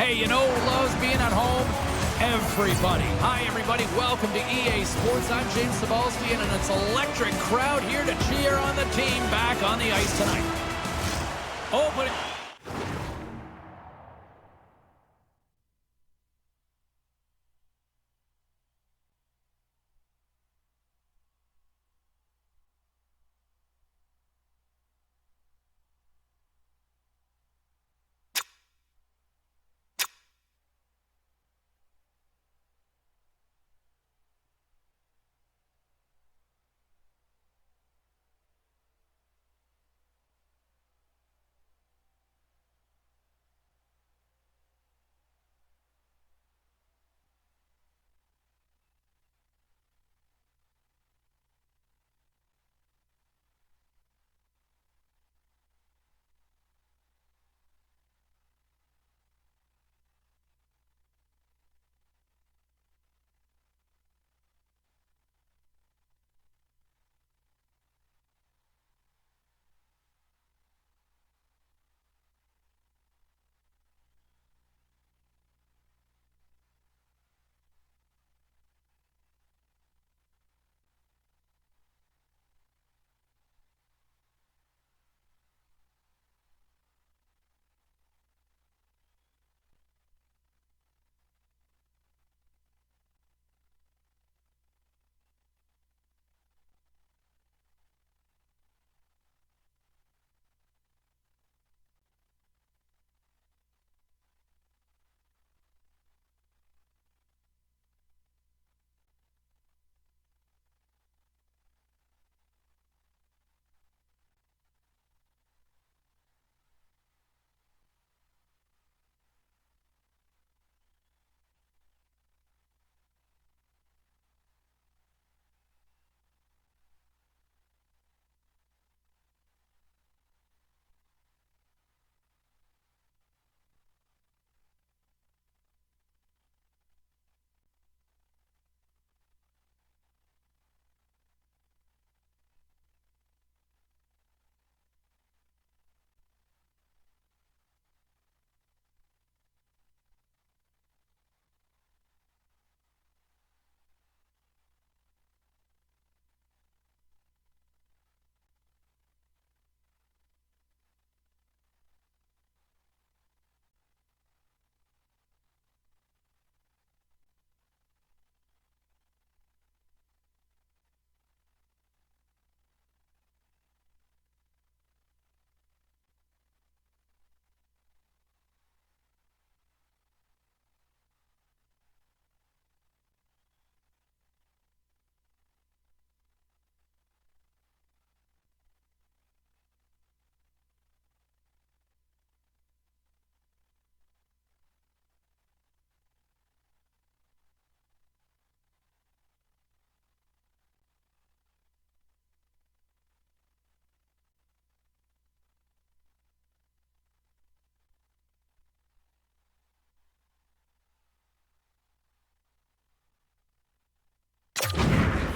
Hey, you know who loves being at home? Everybody. Hi, everybody. Welcome to EA Sports. I'm James S.O.A.C.J.V, and it's an electric crowd here to cheer on the team back on the ice tonight. Opening.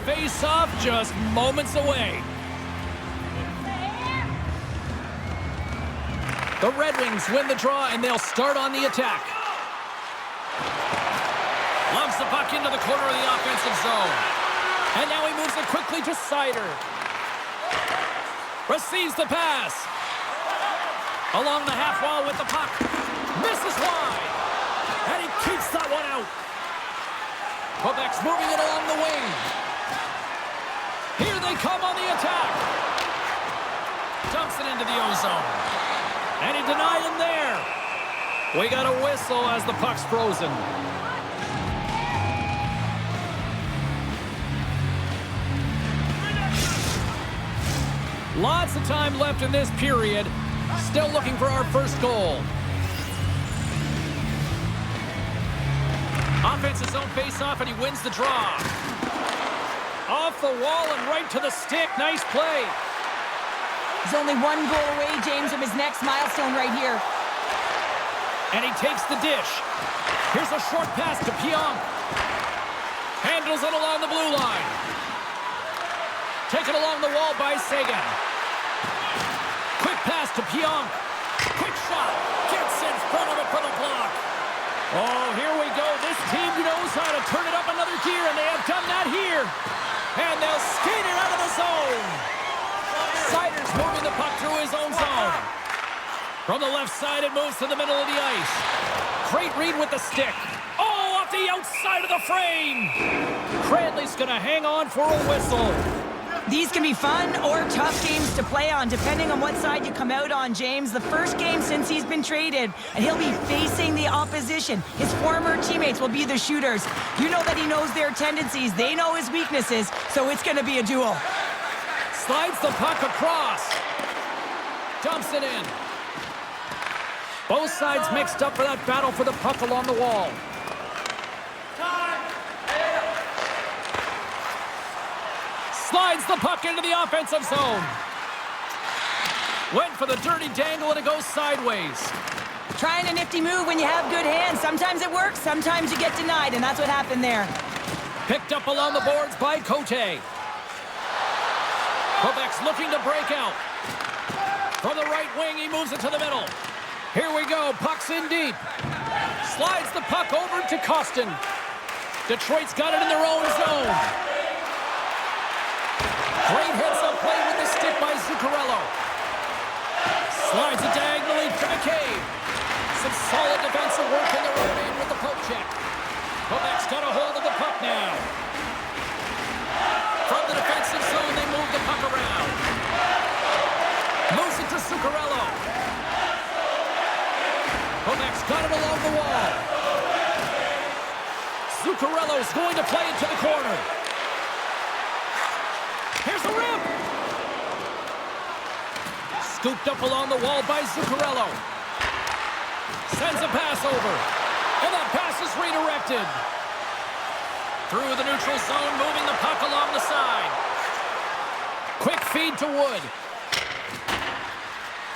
Face-off just moments away. The Red Wings win the draw, and they'll start on the attack. Lumps the puck into the corner of the offensive zone. And now he moves it quickly to Seider. Receives the pass. Along the half wall with the puck. Misses wide. And he keeps that one out. Quebec's moving it along the wing. Here they come on the attack. Dumps it into the O-zone. And he denied him there. We got a whistle as the puck's frozen. Lots of time left in this period. Still looking for our first goal. Offensive zone face-off, and he wins the draw. Off the wall and right to the stick. Nice play. He's only one goal away, James, from his next milestone right here. And he takes the dish. Here's a short pass to Pionk. Handles it along the blue line. Taken along the wall by Sagan. Quick pass to Pionk. Quick shot. Gets in front of it for the block. puck through his own zone. From the left side, it moves to the middle of the ice. Great read with the stick. Oh, off the outside of the frame. Cranley's going to hang on for a whistle. These can be fun or tough games to play on, depending on what side you come out on, James. The first game since he's been traded, and he'll be facing the opposition. His former teammates will be the shooters. You know that he knows their tendencies. They know his weaknesses, so it's going to be a duel. Slides the puck across. Dumps it in. Both sides mixed up for that battle for the puck along the wall. Slides the puck into the offensive zone. Went for the dirty dangle and it goes sideways. Trying a nifty move when you have good hands. Sometimes it works, sometimes you get denied, and that's what happened there. Picked up along the boards by Cote. Quebec's looking to break out. From the right wing, he moves it to the middle. Here we go, puck's in deep. Slides the puck over to Costin. Detroit's got it in their own zone. Great heads-up play with the stick by Zuccarello. Slides it diagonally to McCabe. Some solid defensive work in their own end with the poke check. Quebec's got a hold of the puck now. From the defensive zone, they move the puck around. Moves it to Zuccarello. Quebec's got it along the wall. Zuccarello's going to play it to the corner. Here's the rim. Scooped up along the wall by Zuccarello. Sends a pass over. And that pass is redirected. Through the neutral zone, moving the puck along the side. Quick feed to Wood.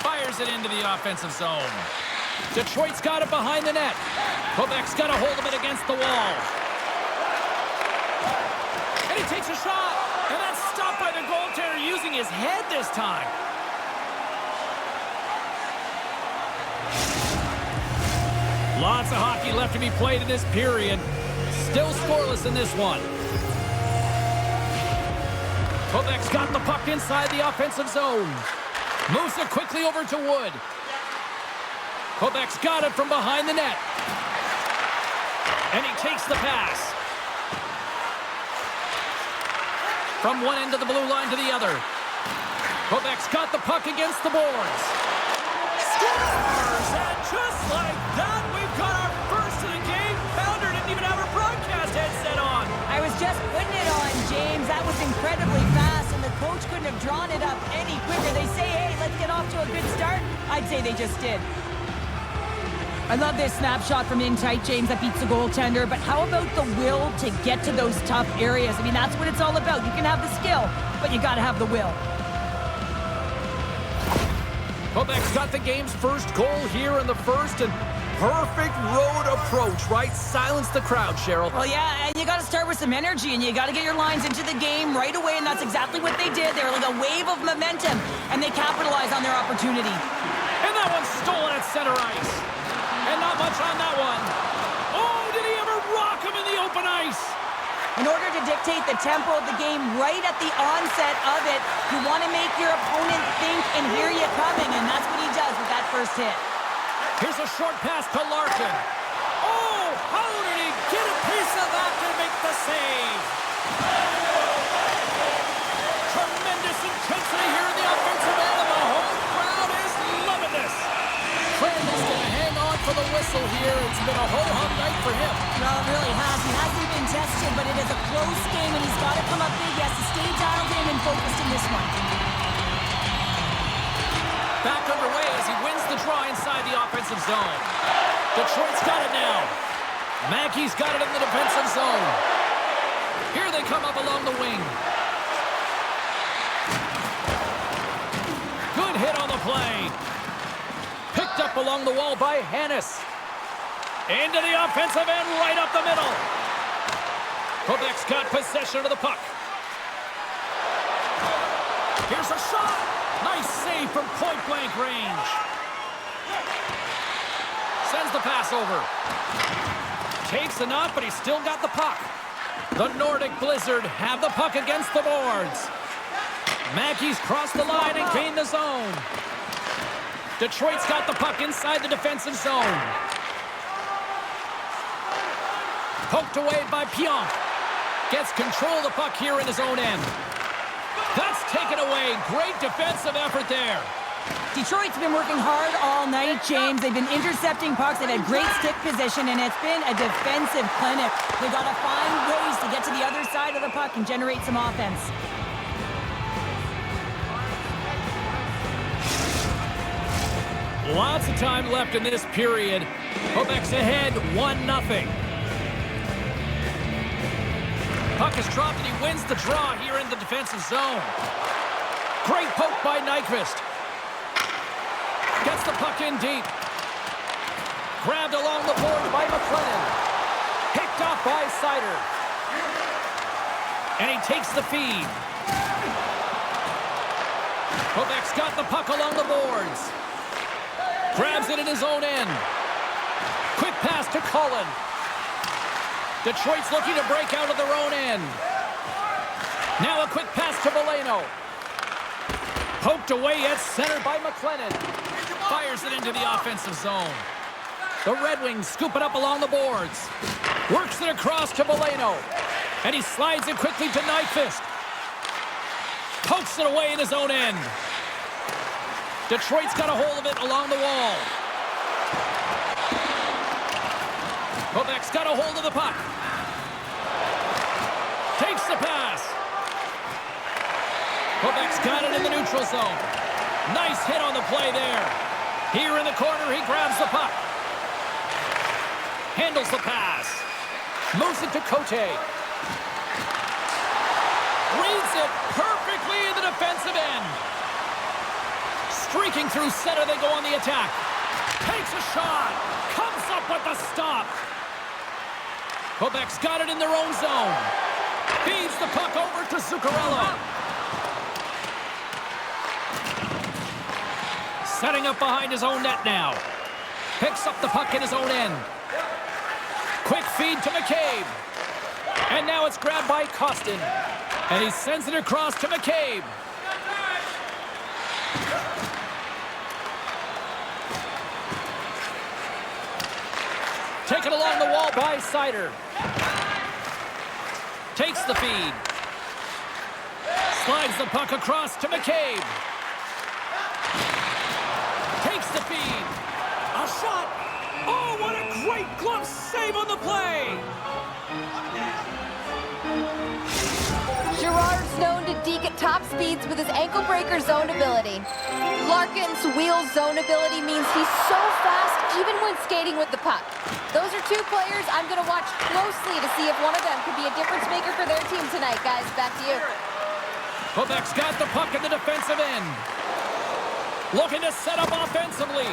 Fires it into the offensive zone. Detroit's got it behind the net. Quebec's got a hold of it against the wall. And he takes a shot. And that's stopped by the goaltender using his head this time. Lots of hockey left to be played in this period. Still scoreless in this one. Quebec's got the puck inside the offensive zone. Moves it quickly over to Wood. Quebec's got it from behind the net. And he takes the pass. From one end of the blue line to the other. Quebec's got the puck against the boards. Scores! And just like that, we've got our first of the game. Pounder didn't even have her broadcast headset on. I was just putting it on, James. That was incredibly fast, and the coach couldn't have drawn it up any quicker. They say, hey, let's get off to a good start. I'd say they just did. I love this snapshot from in tight, James, that beats the goaltender, but how about the will to get to those tough areas? I mean, that's what it's all about. You can have the skill, but you got to have the will. Quebec's got the game's first goal here in the first, and perfect road approach, right? Silence the crowd, Cheryl. Well, yeah, and you got to start with some energy, and you got to get your lines into the game right away, and that's exactly what they did. They were like a wave of momentum, and they capitalized on their opportunity. And that one's stolen at center ice. And not much on that one. Oh, did he ever rock him in the open ice? In order to dictate the tempo of the game right at the onset of it, you want to make your opponent think and hear you coming, and that's what he does with that first hit. Here's a short pass to Larkin. Oh, how did he get a piece of that to make the save? Tremendous intensity here in the offensive end, and the whole crowd is loving this. Cranley's going to hang on for the whistle here. It's been a ho-hum night for him. No, it really has. He hasn't been tested, but it is a close game, and he's got to come up big. He has to stay dialed in and focused in this one. Back underway as he wins the draw inside the offensive zone. Detroit's got it now. Mackey's got it in the defensive zone. Here they come up along the wing. Good hit on the play. Picked up along the wall by Hannes. Into the offensive end, right up the middle. Quebec's got possession of the puck. Here's a shot. Nice save from point-blank range. Sends the pass over. Takes enough, but he's still got the puck. The Nordic Blizzard have the puck against the boards. Mackey's crossed the line and gained the zone. Detroit's got the puck inside the defensive zone. Poked away by Pionk. Gets control of the puck here in his own end. That's taken away. Great defensive effort there. Detroit's been working hard all night, James. They've been intercepting pucks. They've had great stick position, and it's been a defensive clinic. They've got to find ways to get to the other side of the puck and generate some offense. Lots of time left in this period. Quebec's ahead 1-0. Puck is dropped and he wins the draw here in the defensive zone. Great poke by Nyquist. Gets the puck in deep. Grabbed along the board by McLennan. Picked off by Seider. And he takes the feed. Quebec's got the puck along the boards. Grabs it in his own end. Quick pass to Cullen. Detroit's looking to break out of their own end. Now a quick pass to Veleno. Poked away at center by McLennan. Fires it into the offensive zone. The Red Wings scoop it up along the boards. Works it across to Veleno. And he slides it quickly to Nyquist. Pokes it away in his own end. Detroit's got a hold of it along the wall. Quebec's got a hold of the puck. Takes the pass. Quebec's got it in the neutral zone. Nice hit on the play there. Here in the corner, he grabs the puck. Handles the pass. Moves it to Cote. Reads it perfectly in the defensive end. Streaking through center, they go on the attack. Takes a shot. Comes up with the stop. Quebec's got it in their own zone. Feeds the puck over to Zuccarello. Setting up behind his own net now. Picks up the puck in his own end. Quick feed to McCabe. And now it's grabbed by Costin. And he sends it across to McCabe. Taken along the wall by Seider. Takes the feed. Slides the puck across to McCabe. Takes the feed. A shot. Oh, what a great glove save on the play. Girard's known to deke at top speeds with his ankle breaker zone ability. Larkin's wheel zone ability means he's so fast even when skating with the puck. Those are two players I'm going to watch closely to see if one of them could be a difference maker for their team tonight, guys. Back to you. Quebec's got the puck in the defensive end. Looking to set up offensively.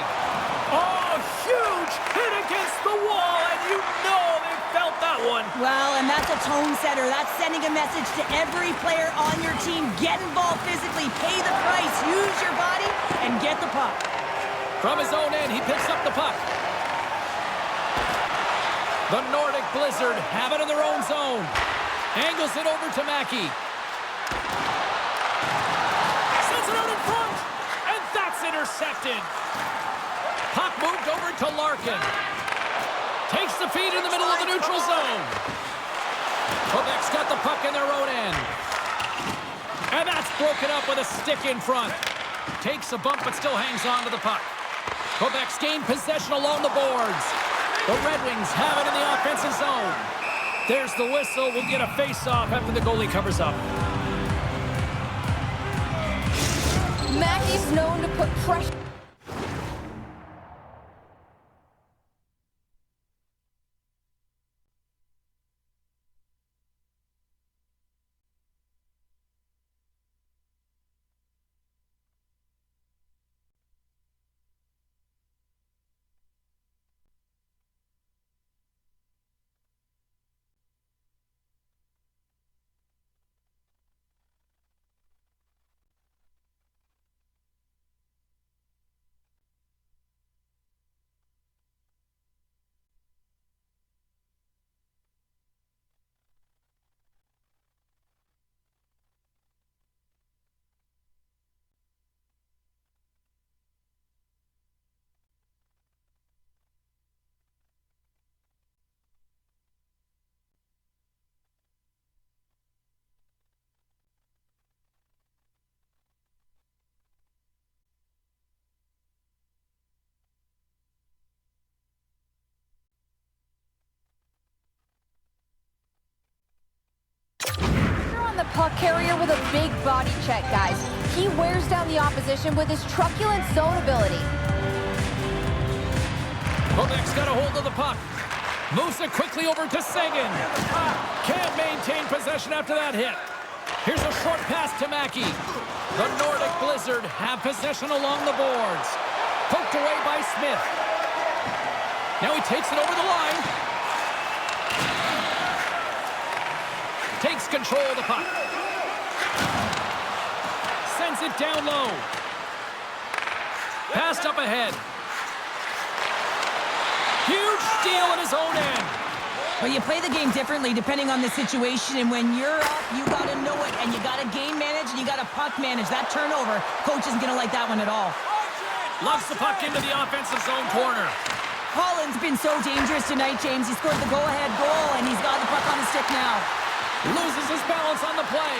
Oh, huge hit against the wall, and you know they felt that one. Well, and that's a tone setter. That's sending a message to every player on your team. Get involved physically, pay the price, use your body, and get the puck. From his own end, he picks up the puck. The Nordic Blizzard have it in their own zone. Angles it over to Mackey. Sends it out in front. And that's intercepted. Puck moved over to Larkin. Takes the feed in the middle of the neutral zone. Quebec's got the puck in their own end. And that's broken up with a stick in front. Takes a bump but still hangs on to the puck. Quebec's gained possession along the boards. The Red Wings have it in the offensive zone. There's the whistle. We'll get a face-off after the goalie covers up. Mackey's known to put pressure. puck carrier with a big body check, guys. He wears down the opposition with his truculent zone ability. Quebec's got a hold of the puck. Moves it quickly over to Saison. Can't maintain possession after that hit. Here's a short pass to Mackey. The Nordic Blizzard have possession along the boards. Poked away by Smith. Now he takes it over the line. Takes control of the puck. Sends it down low. Passed up ahead. Huge steal in his own end. Well, you play the game differently depending on the situation, and when you're up, you got to know it, and you got to game manage, and you got to puck manage. That turnover, coach isn't going to like that one at all. Loves the puck into the offensive zone corner. Holland's been so dangerous tonight, James. He scored the go-ahead goal, and he's got the puck on the stick now. Loses his balance on the play.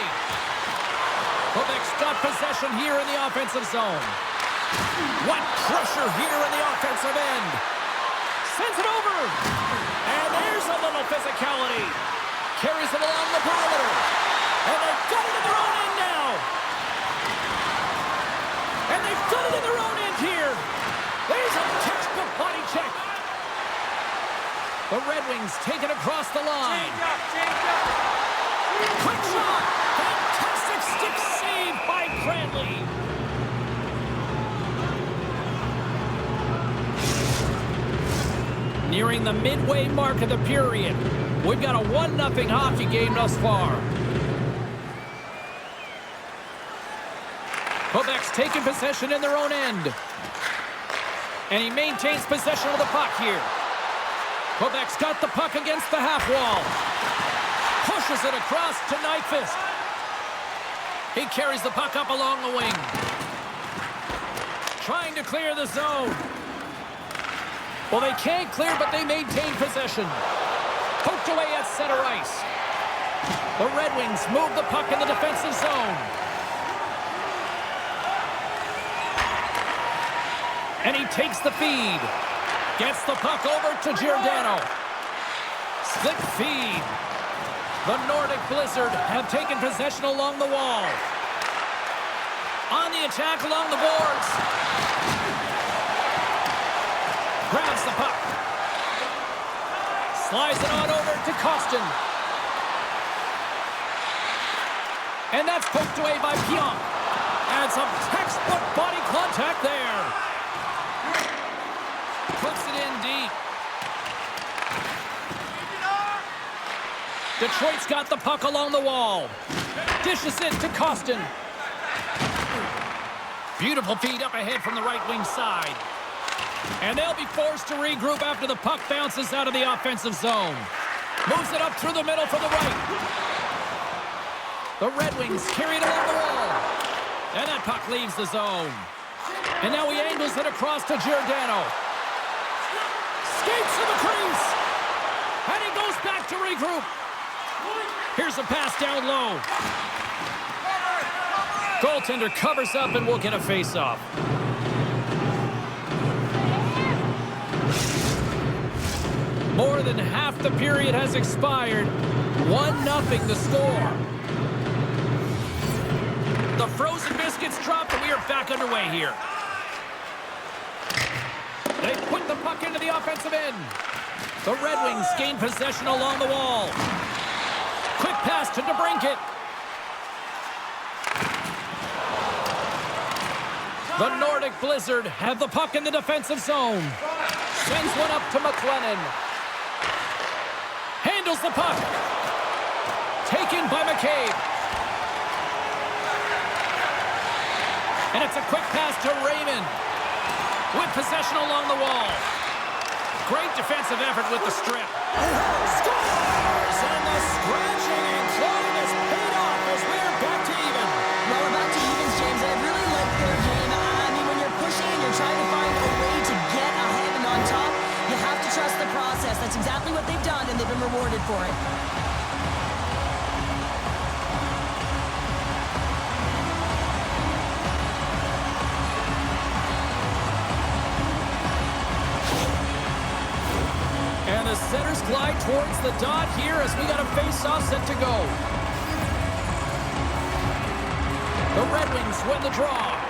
Quebec's got possession here in the offensive zone. What pressure here in the offensive end. Sends it over. And there's a little physicality. Carries it along the perimeter. And they've got it in their own end now. And they've got it in their own end here. There's a textbook body check. The Red Wings take it across the line. Quick shot. Fantastic stick save by Cranley. Nearing the midway mark of the period. We've got a 1-0 hockey game thus far. Quebec's taking possession in their own end. And he maintains possession of the puck here. Quebec's got the puck against the half wall. Pushes it across to Nyquist. He carries the puck up along the wing. Trying to clear the zone. Well, they can't clear, but they maintain possession. Poked away at center ice. The Red Wings move the puck in the defensive zone. And he takes the feed. Gets the puck over to Giordano. Slick feed. The Nordic Blizzard have taken possession along the wall. On the attack along the boards. Grabs the puck. Slides it on over to Costin. And that's poked away by Pionk. And some textbook body contact there. Puts it in deep. Detroit's got the puck along the wall. Dishes it to Costin. Beautiful feed up ahead from the right wing side. And they'll be forced to regroup after the puck bounces out of the offensive zone. Moves it up through the middle for the right. The Red Wings carry it along the wall. And that puck leaves the zone. And now he angles it across to Giordano. Skates to the crease. And he goes back to regroup. Here's a pass down low. Goaltender covers up and will get a face-off. More than half the period has expired. 1-0 the score. The frozen biscuits dropped and we are back underway here. They put the puck into the offensive end. The Red Wings gain possession along the wall. Quick pass to DeBrincat. The Nordic Blizzard have the puck in the defensive zone. Sends one up to McLennan. Handles the puck. Taken by McCabe. And it's a quick pass to Raymond. With possession along the wall. Great defensive effort with the strip. Scores! And the scratching and clawing is paid off as we're back to even. Well, we're back to evens, James. I really like their game. I mean, when you're pushing and you're trying to find a way to get ahead and on top, you have to trust the process. That's exactly what they've done, and they've been rewarded for it. And the centers glide towards the dot here as we got a face-off set to go. The Red Wings win the draw.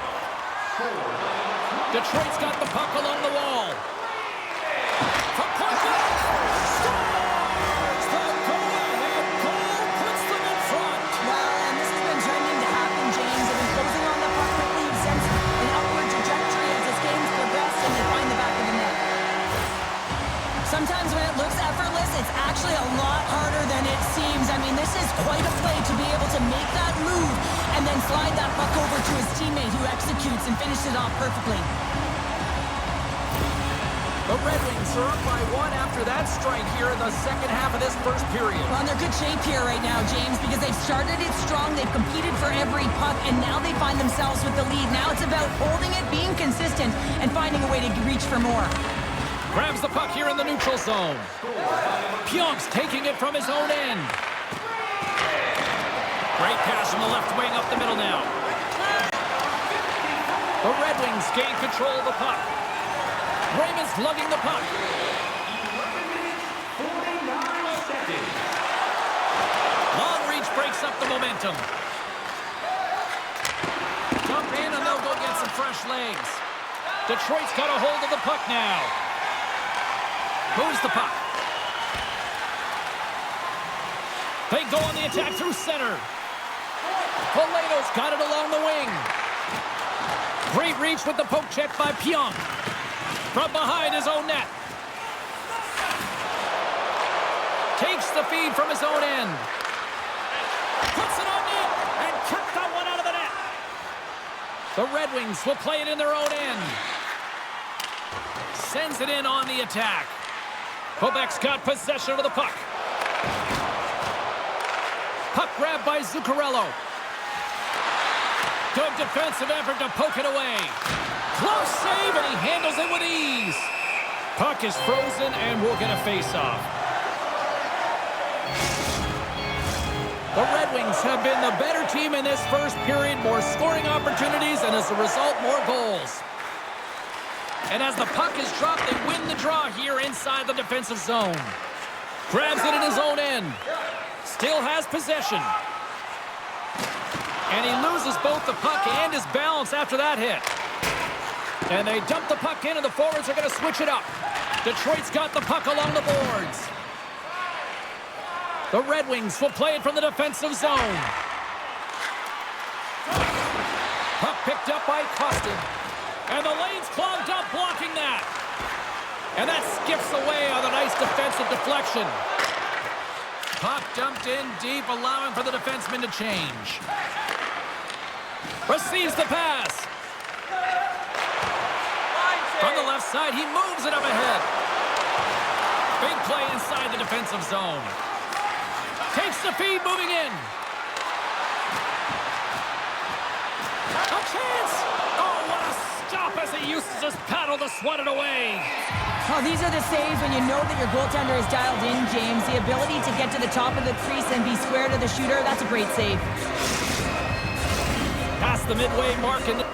Detroit's got the puck along the wall. From point blank, scores! The go-ahead goal puts them in front. Well, and this has been trending to happen, James. They've been closing on the puck quickly. You've sensed an upward trajectory as this game's progressed, and they find the back of the net. Sometimes when it looks effortless, it's actually a lot harder than it seems. I mean, this is quite a play to be able to make that move and then slide that puck over to his teammate who executes and finishes it off perfectly. The Red Wings are up by 1 after that strike here in the second half of this first period. Well, they're good shape here right now, James, because they've started it strong. They've competed for every puck, and now they find themselves with the lead. Now it's about holding it, being consistent, and finding a way to reach for more. Grabs the puck here in the neutral zone. Pionk's taking it from his own end. Great pass from the left wing up the middle now. The Red Wings gain control of the puck. Raymond's lugging the puck. 49 seconds. Long reach breaks up the momentum. Dump in and they'll go get some fresh legs. Detroit's got a hold of the puck now. Moves the puck. They go on the attack through center. Valeto's got it along the wing. Great reach with the poke check by Pionk. From behind his own net. Takes the feed from his own end. Puts it on net and kept that one out of the net. The Red Wings will play it in their own end. Sends it in on the attack. Quebec's got possession of the puck. Puck grab by Zuccarello. Good defensive effort to poke it away. Close save, and he handles it with ease. Puck is frozen, and we'll get a face-off. The Red Wings have been the better team in this first period. More scoring opportunities, and as a result, more goals. And as the puck is dropped, they win the draw here inside the defensive zone. Grabs it in his own end. Still has possession. And he loses both the puck and his balance after that hit. And they dump the puck in, and the forwards are going to switch it up. Detroit's got the puck along the boards. The Red Wings will play it from the defensive zone. Puck picked up by Costin. And the lane's clogged up, blocking that. And that skips away on a nice defensive deflection. Puck dumped in deep, allowing for the defenseman to change. Receives the pass. From the left side, he moves it up ahead. Big play inside the defensive zone. Takes the feed, moving in. A chance! Oh, what a stop as he uses his paddle to swat it away. Oh, these are the saves when you know that your goaltender is dialed in, James. The ability to get to the top of the crease and be square to the shooter, that's a great save. Past the midway mark in the...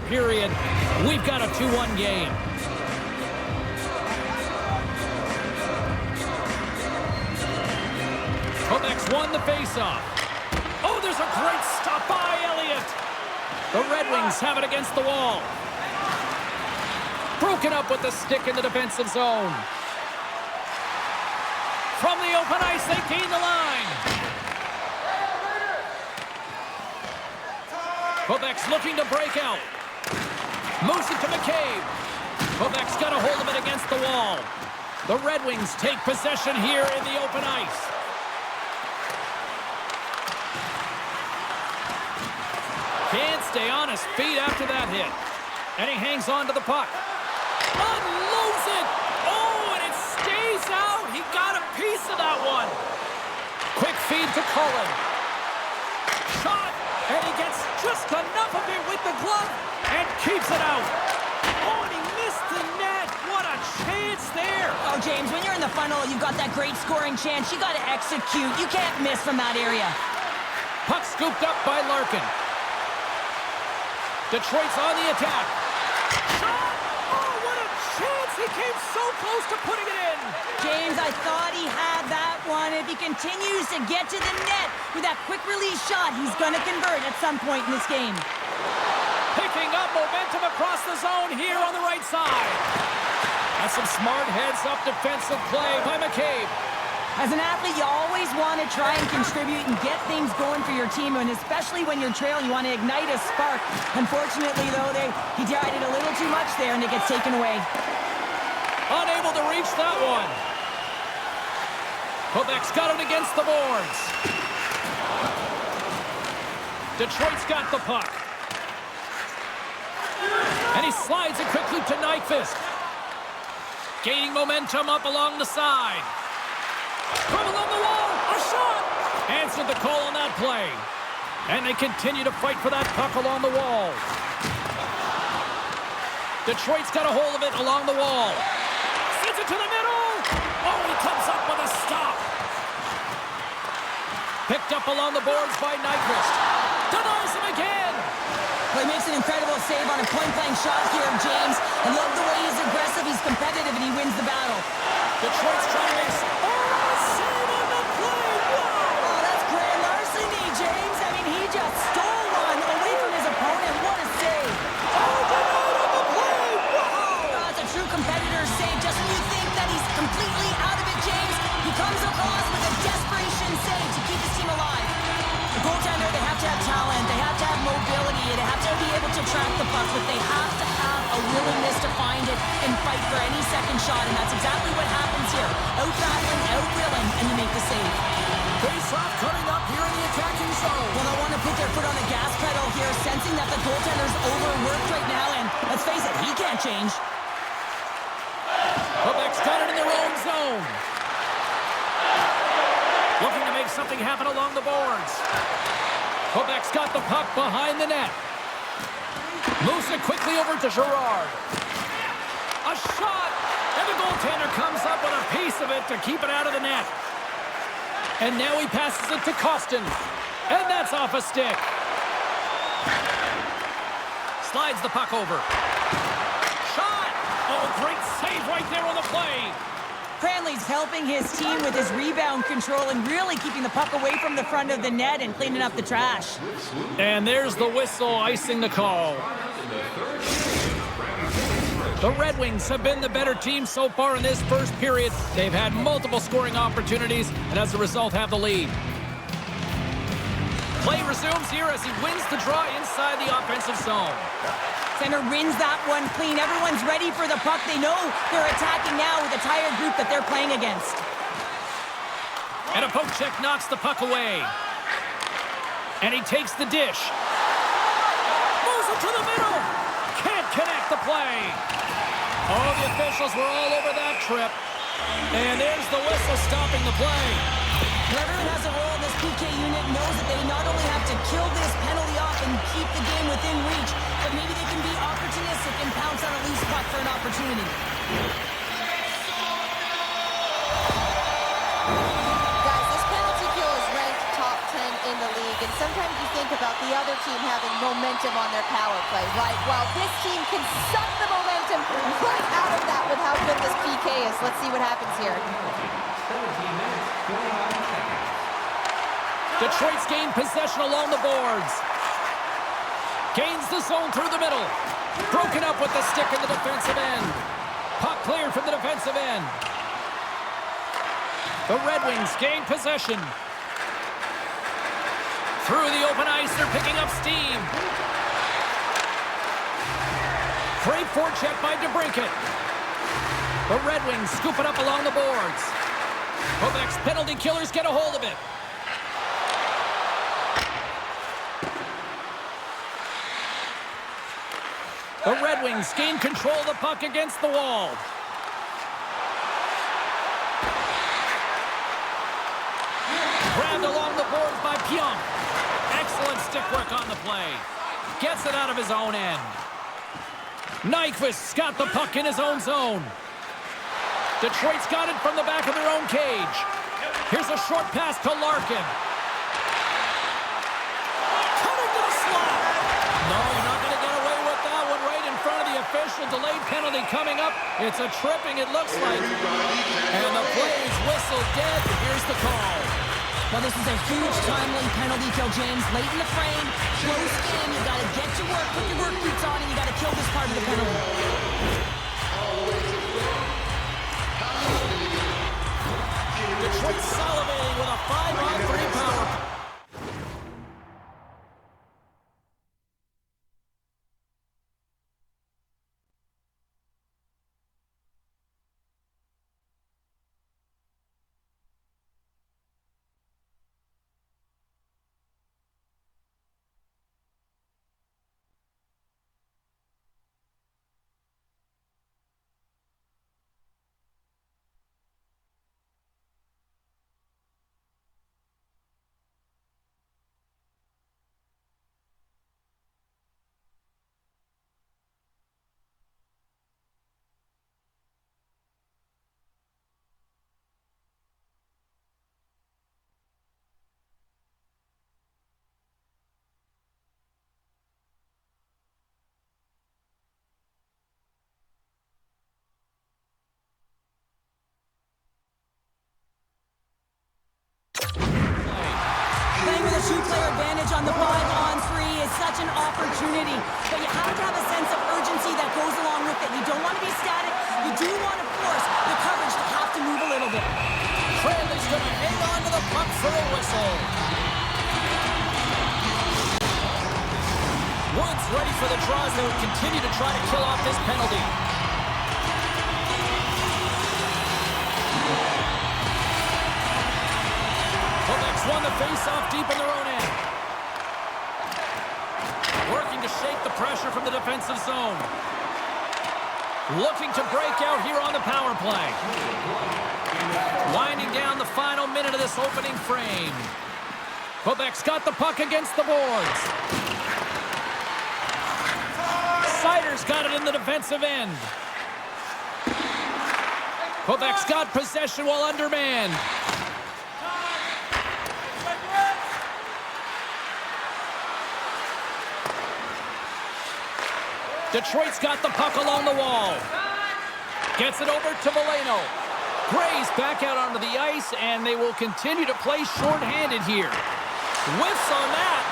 period. We've got a 2-1 game. Quebec's won the faceoff. Oh, there's a great stop by Elliott. The Red Wings have it against the wall. Broken up with the stick in the defensive zone. From the open ice, they gain the line. Quebec's looking to break out. Moves it to McCabe. Quebec's got a hold of it against the wall. The Red Wings take possession here in the open ice. Can't stay on his feet after that hit. And he hangs on to the puck. Unloads it! Oh, and it stays out! He got a piece of that one. Quick feed to Cullen. Shot! And he gets just enough of it with the glove and keeps it out. Oh, and he missed the net. What a chance there. Oh, James, when you're in the funnel, you've got that great scoring chance. You got to execute. You can't miss from that area. Puck scooped up by Larkin. Detroit's on the attack. Shot! Oh, what a chance. He came so close to putting it in. James, I thought he had that one. If he continues to get to the net with that quick release shot, he's going to convert at some point in this game. Picking up momentum across the zone here on the right side. That's some smart heads-up defensive play by McCabe. As an athlete, you always want to try and contribute and get things going for your team, and especially when you're trailing, you want to ignite a spark. Unfortunately, though, he tried it a little too much there, and it gets taken away. Unable to reach that one. Quebec's got it against the boards. Detroit's got the puck. And he slides it quickly to Nyquist. Gaining momentum up along the side. From along the wall, a shot! Answered the call on that play. And they continue to fight for that puck along the wall. Detroit's got a hold of it along the wall. Sends it to the middle! Oh, he comes up with a stop. Picked up along the boards by Nyquist. Denies him again! Well, he makes an incredible save on a point-blank shot here, James. I love the way he's aggressive, he's competitive, and he wins the battle. Detroit's trying to make... Oh, save on the play! Whoa! Oh, that's grand larceny, James. I mean, he just stole one away from his opponent. What a save. Oh, denied on the play! Whoa! Oh, it's a true competitor's save. Just when you think that he's completely out of it, James, he comes across with a desperation save to keep his team alive. The goaltender, they have to have talent, they have to have mobility, they have to be able to track the puck, but they have to have a willingness to find it and fight for any second shot, and that's exactly what happens here. Out-battling, out-willing, and you make the save. Face-off coming up here in the attacking zone. Well, they want to put their foot on the gas pedal here, sensing that the goaltender's overworked right now, and let's face it, he can't change. Quebec's got it in their own zone. Looking to make something happen along the boards. Quebec's got the puck behind the net. Moves it quickly over to Girard. A shot! And the goaltender comes up with a piece of it to keep it out of the net. And now he passes it to Costin. And that's off a stick. Slides the puck over. Shot! Oh, great save right there on the play. Cranley's helping his team with his rebound control and really keeping the puck away from the front of the net and cleaning up the trash. And there's the whistle icing the call. The Red Wings have been the better team so far in this first period. They've had multiple scoring opportunities and as a result have the lead. Play resumes here as he wins the draw inside the offensive zone. Center wins that one clean. Everyone's ready for the puck. They know they're attacking now with a tired group that they're playing against. And a poke check knocks the puck away. And he takes the dish. Moves it to the middle. Can't connect the play. Oh, the officials were all over that trip. And there's the whistle stopping the play. Everyone has a role in this PK unit, knows that they not only have to kill this penalty off and keep the game within reach, but maybe they can be opportunistic and pounce on a loose puck for an opportunity. Guys, this penalty kill is ranked top 10 in the league, and sometimes you think think about the other team having momentum on their power play, right? Well, this team can suck the momentum right out of that with how good this PK is. Let's see what happens here. 17 minutes, 49 seconds. Detroit's gained possession along the boards. Gains the zone through the middle. Broken up with the stick in the defensive end. Puck cleared from the defensive end. The Red Wings gain possession. Through the open ice, they're picking up steam. Great forecheck by DeBrincat. The Red Wings scoop it up along the boards. Quebec's penalty killers get a hold of it. The Red Wings gain control of the puck against the wall. Grabbed along the boards by Pionk. Excellent stick work on the play. Gets it out of his own end. Nyquist's got the puck in his own zone. Detroit's got it from the back of their own cage. Here's a short pass to Larkin. Cutting to the slot. No, you're not going to get away with that one right in front of the official. Delayed penalty coming up. It's a tripping, it looks like. And the play is whistled dead. Here's the call. Well, this is a huge timely penalty kill, James. Late in the frame, close in. You got to get to work, put your work boots on, and you got to kill this part of the penalty. Detroit salivating with a 5-on-3 power. Two-player advantage on the 5-on-3 is such an opportunity, but you have to have a sense of urgency that goes along with it. You don't want to be static. You do want to force the coverage to have to move a little bit. Cranley's going to hang on to the puck for a whistle. Woods ready for the draws. They would continue to try to kill off this penalty. Quebec's won the face-off deep in their own end. Working to shake the pressure from the defensive zone. Looking to break out here on the power play. Winding down the final minute of this opening frame. Quebec's got the puck against the boards. Seider's got it in the defensive end. Quebec's got possession while undermanned. Detroit's got the puck along the wall. Gets it over to Valeno. Gray's back out onto the ice, and they will continue to play shorthanded here. Whiffs on that.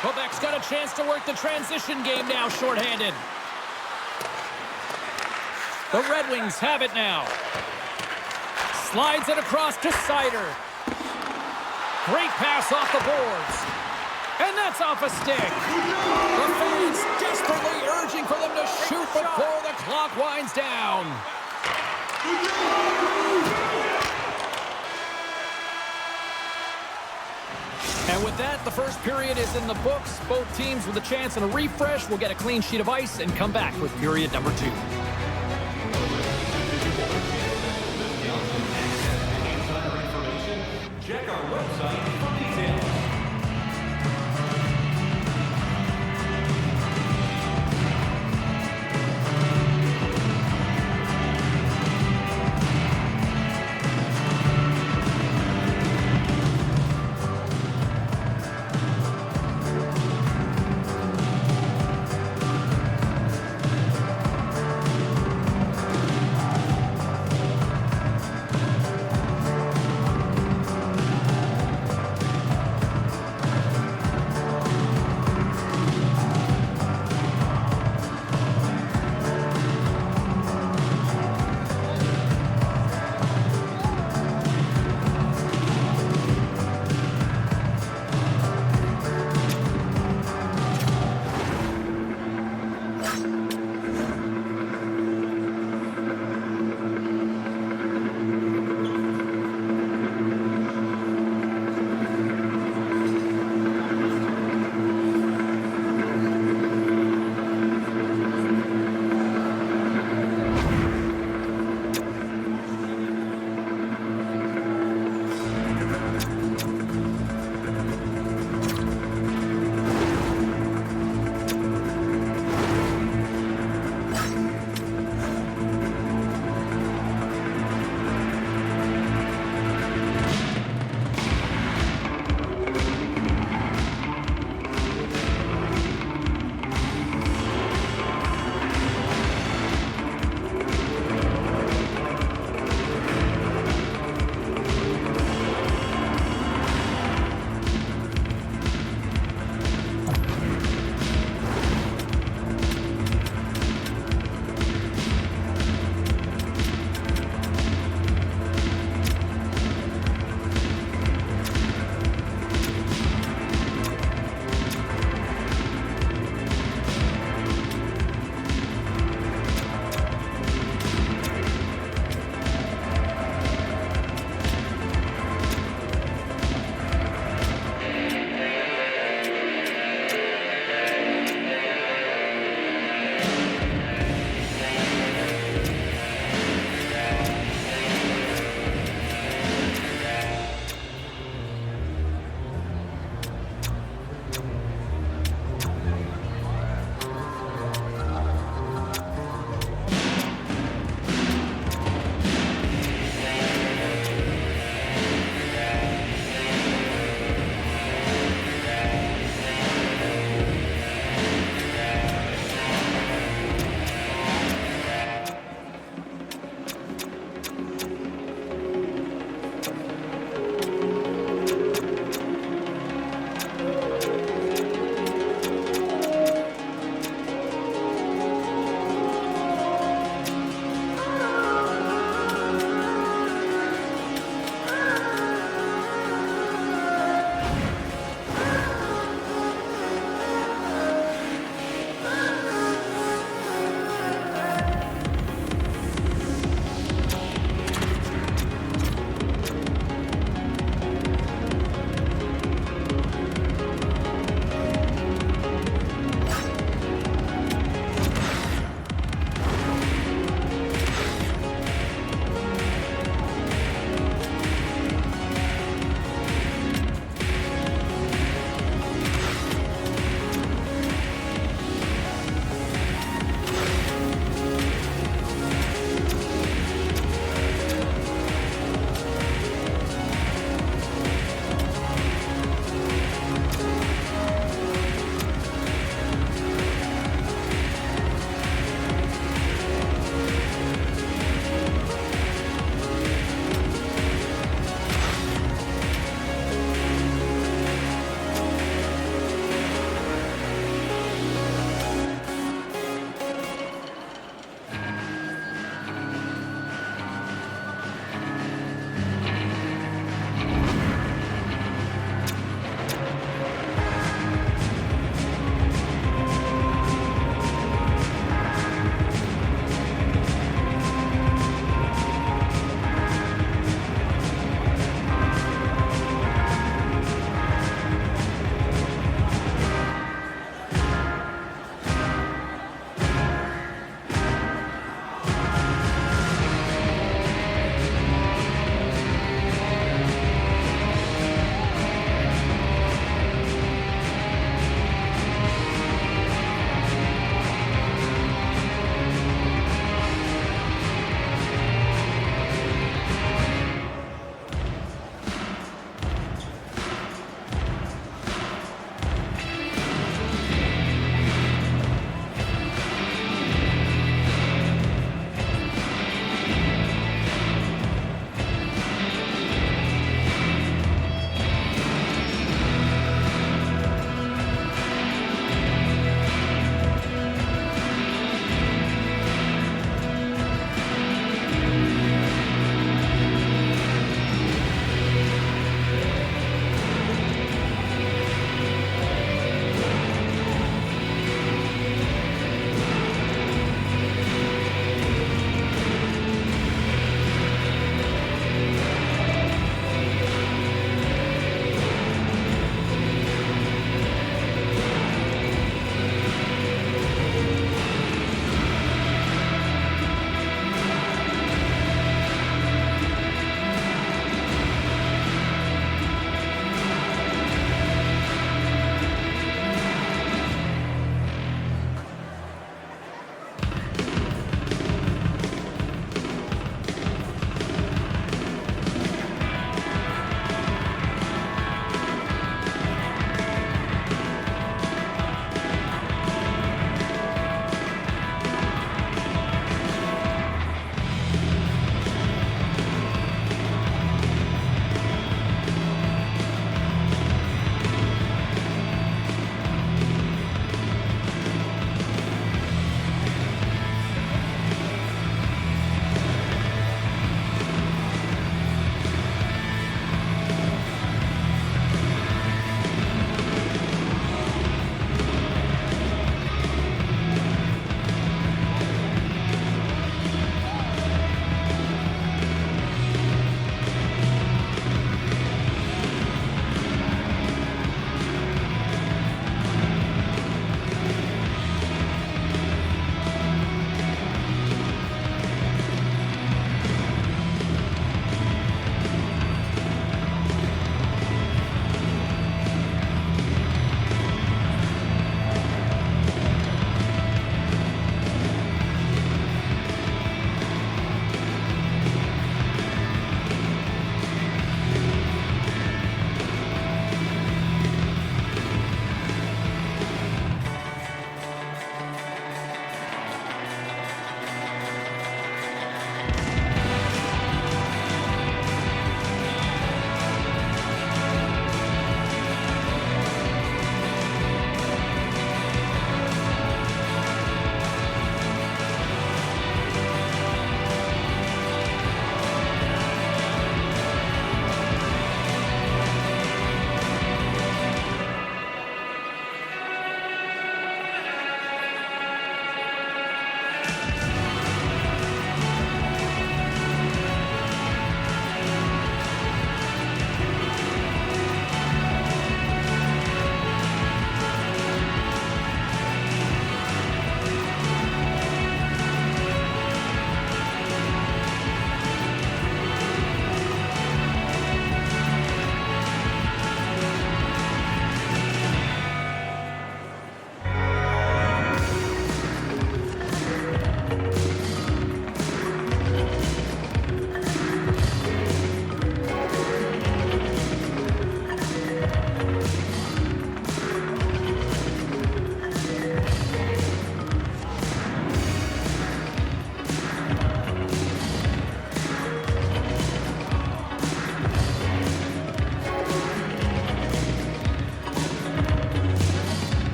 Quebec's got a chance to work the transition game now shorthanded. The Red Wings have it now. Slides it across to Seider. Great pass off the boards. And that's off a stick. The fans desperately urging for them to shoot before the clock winds down. And with that, the first period is in the books. Both teams with a chance and a refresh will get a clean sheet of ice and come back with period number 2. Check our website for details.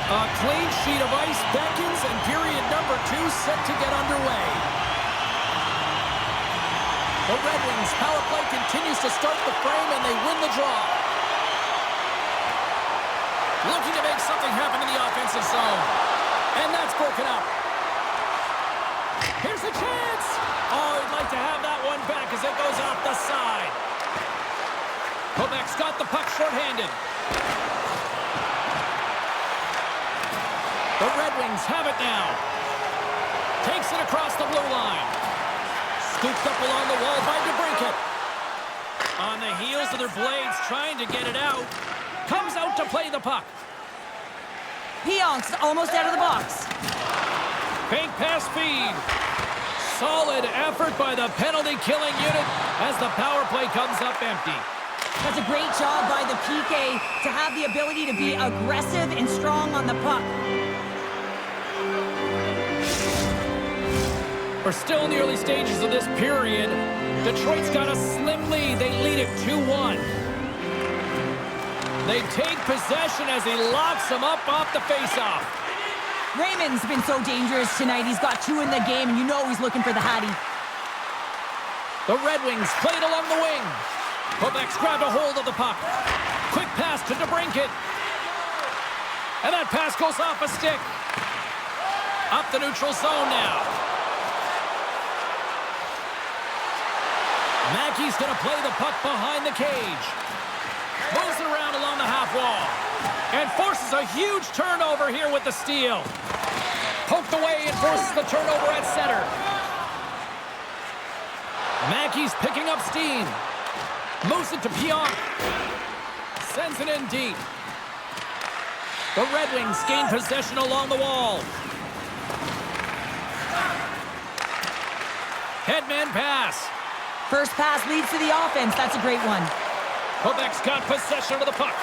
A clean sheet of ice beckons, and period number 2 set to get underway. The Red Wings power play continues to start the frame, and they win the draw. Looking to make something happen in the offensive zone. And that's broken up. Here's a chance. Oh, he'd like to have that one back as it goes off the side. Quebec's got the puck shorthanded. The Red Wings have it now. Takes it across the blue line. Scooped up along the wall by DeBrincat. On the heels of their blades, trying to get it out. Comes out to play the puck. Pionk's almost out of the box. Fake pass feed. Solid effort by the penalty-killing unit as the power play comes up empty. That's a great job by the PK to have the ability to be aggressive and strong on the puck. We're still in the early stages of this period. Detroit's got a slim lead. They lead it 2-1. They take possession as he locks him up off the faceoff. Raymond's been so dangerous tonight. He's got 2 in the game, and you know he's looking for the Hattie. The Red Wings played along the wing. Quebec's grabbed a hold of the puck. Quick pass to DeBrincat. And that pass goes off a stick. Up the neutral zone now. Mackey's going to play the puck behind the cage. Moves it around along the half wall. And forces a huge turnover here with the steal. Poked away and forces the turnover at center. Mackey's picking up steam. Moves it to Pionk. Sends it in deep. The Red Wings gain possession along the wall. Headman pass. First pass leads to the offense. That's a great one. Quebec's got possession of the puck.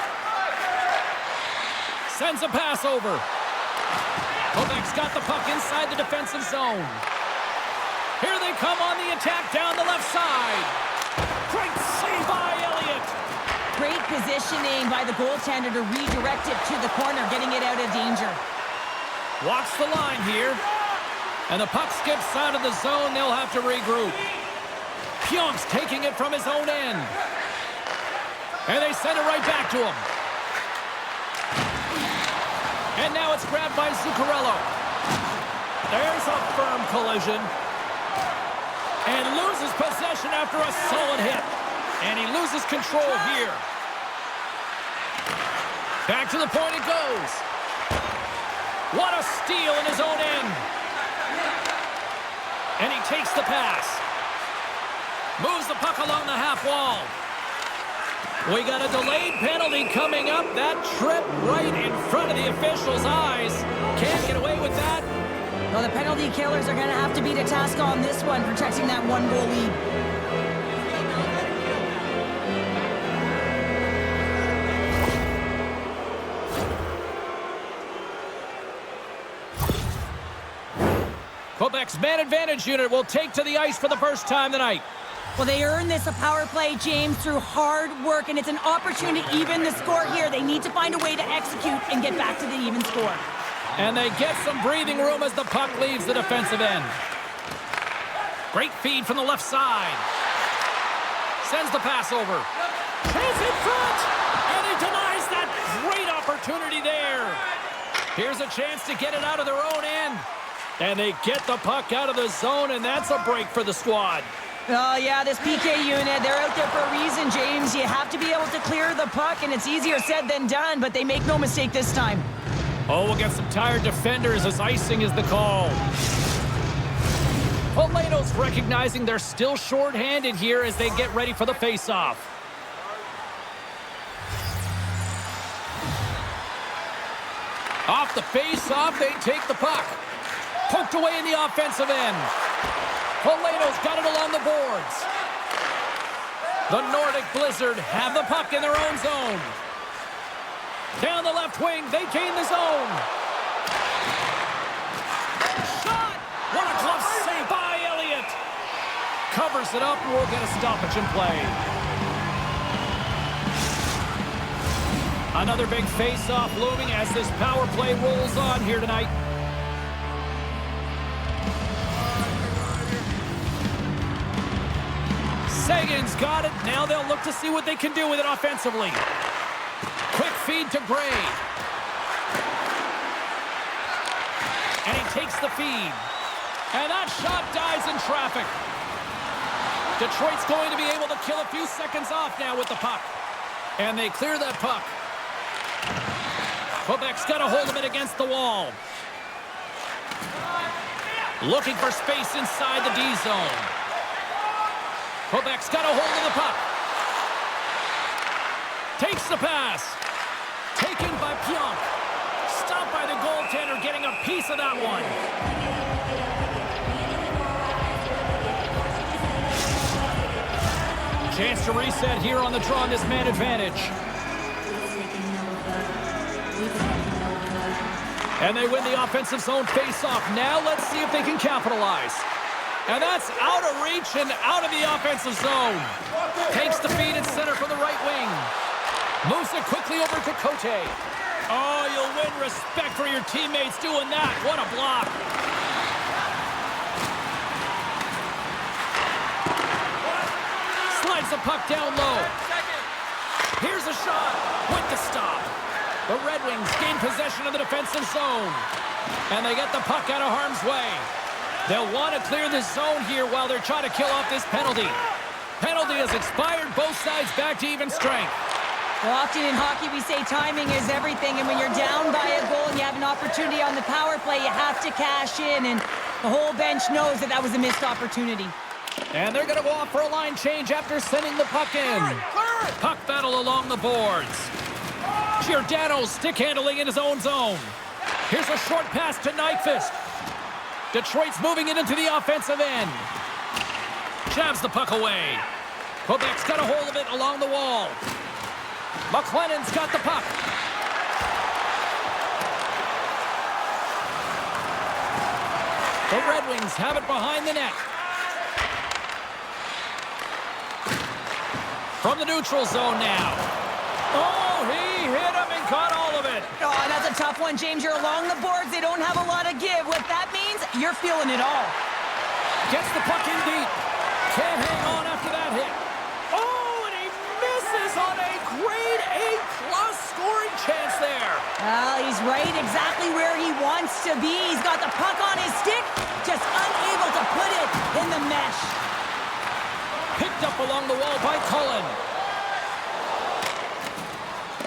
Sends a pass over. Quebec's got the puck inside the defensive zone. Here they come on the attack down the left side. Great save by Elliott. Great positioning by the goaltender to redirect it to the corner, getting it out of danger. Walks the line here. And the puck skips out of the zone. They'll have to regroup. Pionk's taking it from his own end. And they send it right back to him. And now it's grabbed by Zuccarello. There's a firm collision. And loses possession after a solid hit. And he loses control here. Back to the point it goes. What a steal in his own end. And he takes the pass. Moves the puck along the half wall. We got a delayed penalty coming up. That trip right in front of the official's eyes. Can't get away with that. Well, the penalty killers are going to have to beat a task on this one, protecting that 1-goal lead. Quebec's man advantage unit will take to the ice for the first time tonight. Well, they earned this a power play, James, through hard work, and it's an opportunity to even the score here. They need to find a way to execute and get back to the even score. And they get some breathing room as the puck leaves the defensive end. Great feed from the left side. Sends the pass over. Chase in front! And he denies that great opportunity there. Here's a chance to get it out of their own end. And they get the puck out of the zone, and that's a break for the squad. Oh, yeah, this PK unit, they're out there for a reason, James. You have to be able to clear the puck, and it's easier said than done, but they make no mistake this time. Oh, we'll get some tired defenders as icing is the call. Poleto's recognizing they're still short-handed here as they get ready for the face-off. Off the face-off, they take the puck. Poked away in the offensive end. Poleto's got it along the boards. The Nordic Blizzard have the puck in their own zone. Down the left wing, they gain the zone. Shot! What a glove save by Elliott. Covers it up, and we'll get a stoppage in play. Another big face-off looming as this power play rolls on here tonight. Sagan's got it. Now they'll look to see what they can do with it offensively. Quick feed to Gray. And he takes the feed. And that shot dies in traffic. Detroit's going to be able to kill a few seconds off now with the puck. And they clear that puck. Quebec's got a hold of it against the wall. Looking for space inside the D zone. Quebec's got a hold of the puck. Takes the pass. Taken by Pionk. Stopped by the goaltender, getting a piece of that one. Chance to reset here on the draw on this man advantage. And they win the offensive zone face-off. Now let's see if they can capitalize. And that's out of reach and out of the offensive zone. Takes the feed at center from the right wing. Moves it quickly over to Cote. Oh, you'll win respect for your teammates doing that. What a block. Slides the puck down low. Here's a shot with the stop. The Red Wings gain possession of the defensive zone. And they get the puck out of harm's way. They'll want to clear the zone here while they're trying to kill off this penalty. Penalty has expired. Both sides back to even strength. Well, often in hockey we say timing is everything, and when you're down by a goal and you have an opportunity on the power play, you have to cash in, and the whole bench knows that that was a missed opportunity. And they're going to go off for a line change after sending the puck in. Puck battle along the boards. Giordano's stick handling in his own zone. Here's a short pass to Nyquist. Detroit's moving it into the offensive end. Jabs the puck away. Quebec's got a hold of it along the wall. McLennan's got the puck. The Red Wings have it behind the net. From the neutral zone now. Oh, he hit him and caught all of it. Oh, that's a tough one, James. You're along the boards. They don't have a lot of give. What that means, you're feeling it all. Gets the puck in deep. Can't hang on after that hit. Oh, and he misses on a grade A-plus scoring chance there. Well, he's right exactly where he wants to be. He's got the puck on his stick, just unable to put it in the mesh. Picked up along the wall by Cullen.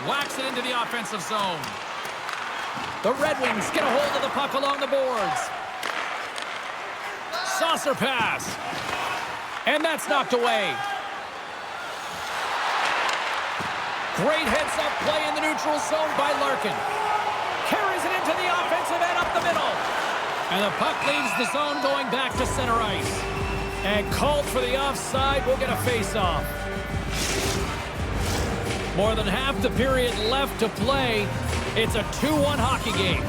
Whacks it into the offensive zone. The Red Wings get a hold of the puck along the boards. Saucer pass. And that's knocked away. Great heads-up play in the neutral zone by Larkin. Carries it into the offensive end up the middle. And the puck leaves the zone going back to center ice. And called for the offside. We'll get a face-off. More than half the period left to play. It's a 2-1 hockey game.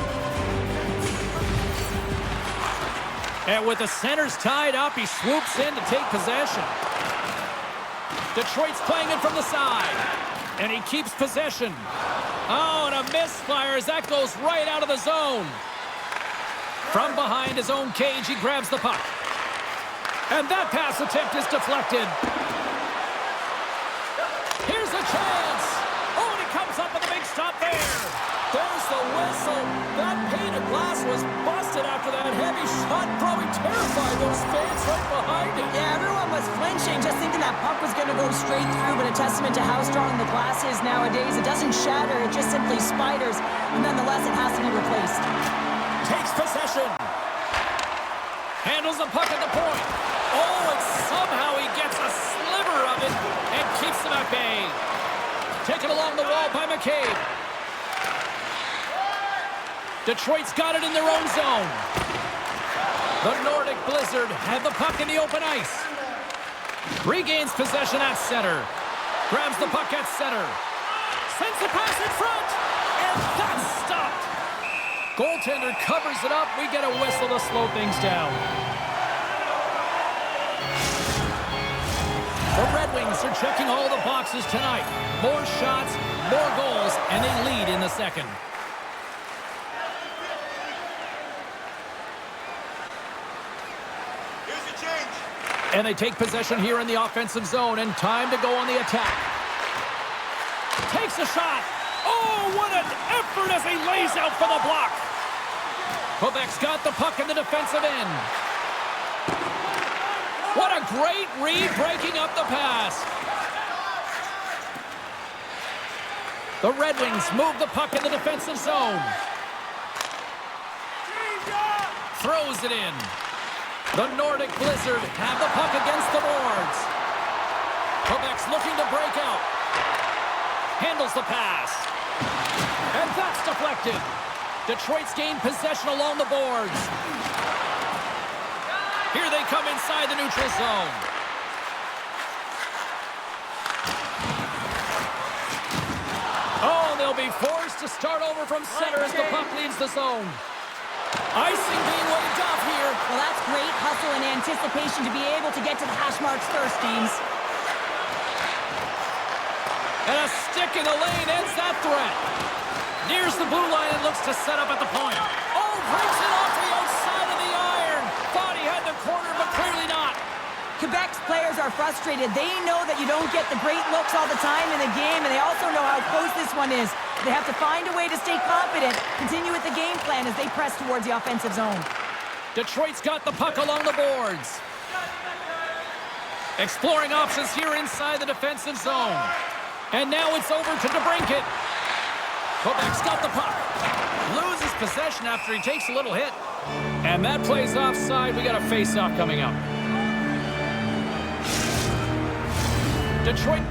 And with the centers tied up, he swoops in to take possession. Detroit's playing it from the side. And he keeps possession. Oh, and a misfire as that goes right out of the zone. From behind his own cage, he grabs the puck. And that pass attempt is deflected. Here's a chance. Oh, and he comes up with a big stop there. There's the whistle. That pane of glass was busted after that heavy shot. Probably terrified those fans right behind it. Yeah, everyone was flinching, just thinking that puck was going to go straight through, but a testament to how strong the glass is nowadays. It doesn't shatter, it just simply spiders, and nonetheless, it has to be replaced. Takes possession. Handles the puck at the point. Oh, and somehow he gets a sliver of it and keeps them at bay. Taken along the wall by McCabe. Detroit's got it in their own zone. The Nordic Blizzard have the puck in the open ice. Regains possession at center. Grabs the puck at center. Sends the pass in front. And that's stopped. Goaltender covers it up. We get a whistle to slow things down. The Red Wings are checking all the boxes tonight. More shots, more goals, and they lead in the second. Here's the change. And they take possession here in the offensive zone, and time to go on the attack. Takes a shot. Oh, what an effort as he lays out for the block. Quebec's got the puck in the defensive end. What a great read, breaking up the pass. The Red Wings move the puck in the defensive zone. Throws it in. The Nordic Blizzard have the puck against the boards. Quebec's looking to break out. Handles the pass. And that's deflected. Detroit's gained possession along the boards. Here they come inside the neutral zone. Oh, they'll be forced to start over from center as the puck leaves the zone. Icing being waved off here. Well, that's great hustle and anticipation to be able to get to the hash marks first, James. And a stick in the lane ends that threat. Nears the blue line and looks to set up at the point. Oh, breaks it off the outside of the iron. Thought he had the corner, but clearly not. Quebec's players are frustrated. They know that you don't get the great looks all the time in the game, and they also know how close this one is. They have to find a way to stay confident, continue with the game plan as they press towards the offensive zone. Detroit's got the puck along the boards. Exploring options here inside the defensive zone. And now it's over to DeBrincat. Quebec's got the puck. Loses possession after he takes a little hit. And that plays offside. We got a face-off coming up. Detroit.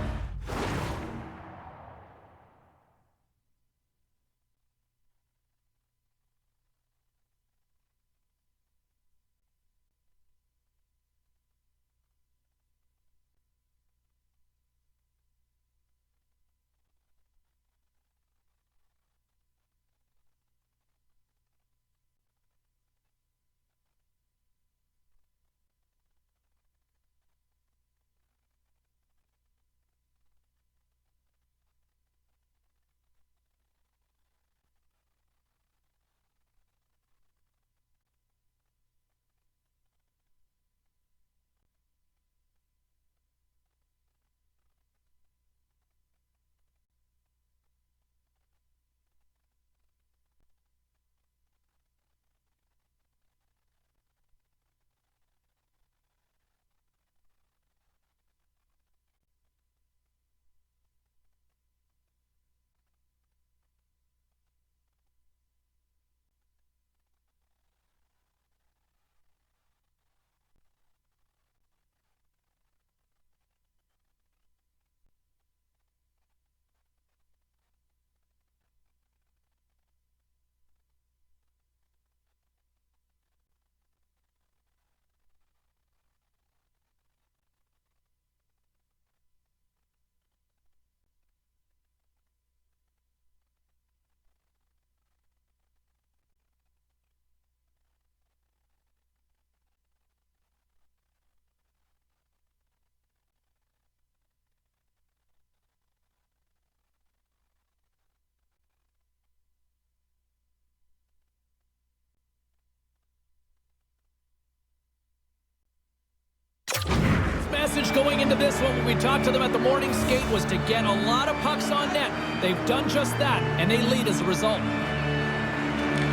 Message going into this one when we talked to them at the morning skate was to get a lot of pucks on net. They've done just that, and they lead as a result.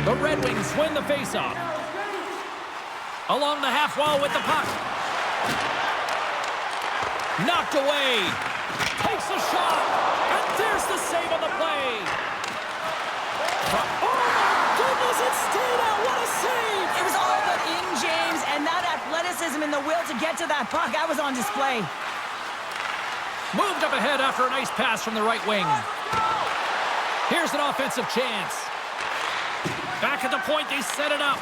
The Red Wings win the faceoff. Along the half wall with the puck. Knocked away. Takes a shot. And there's the save on the play. Oh, my goodness, it stayed out. What a save. It was all but in, James, and that athleticism and the will to get to that puck, that was on display. Moved up ahead after a nice pass from the right wing. Here's an offensive chance. Back at the point, they set it up.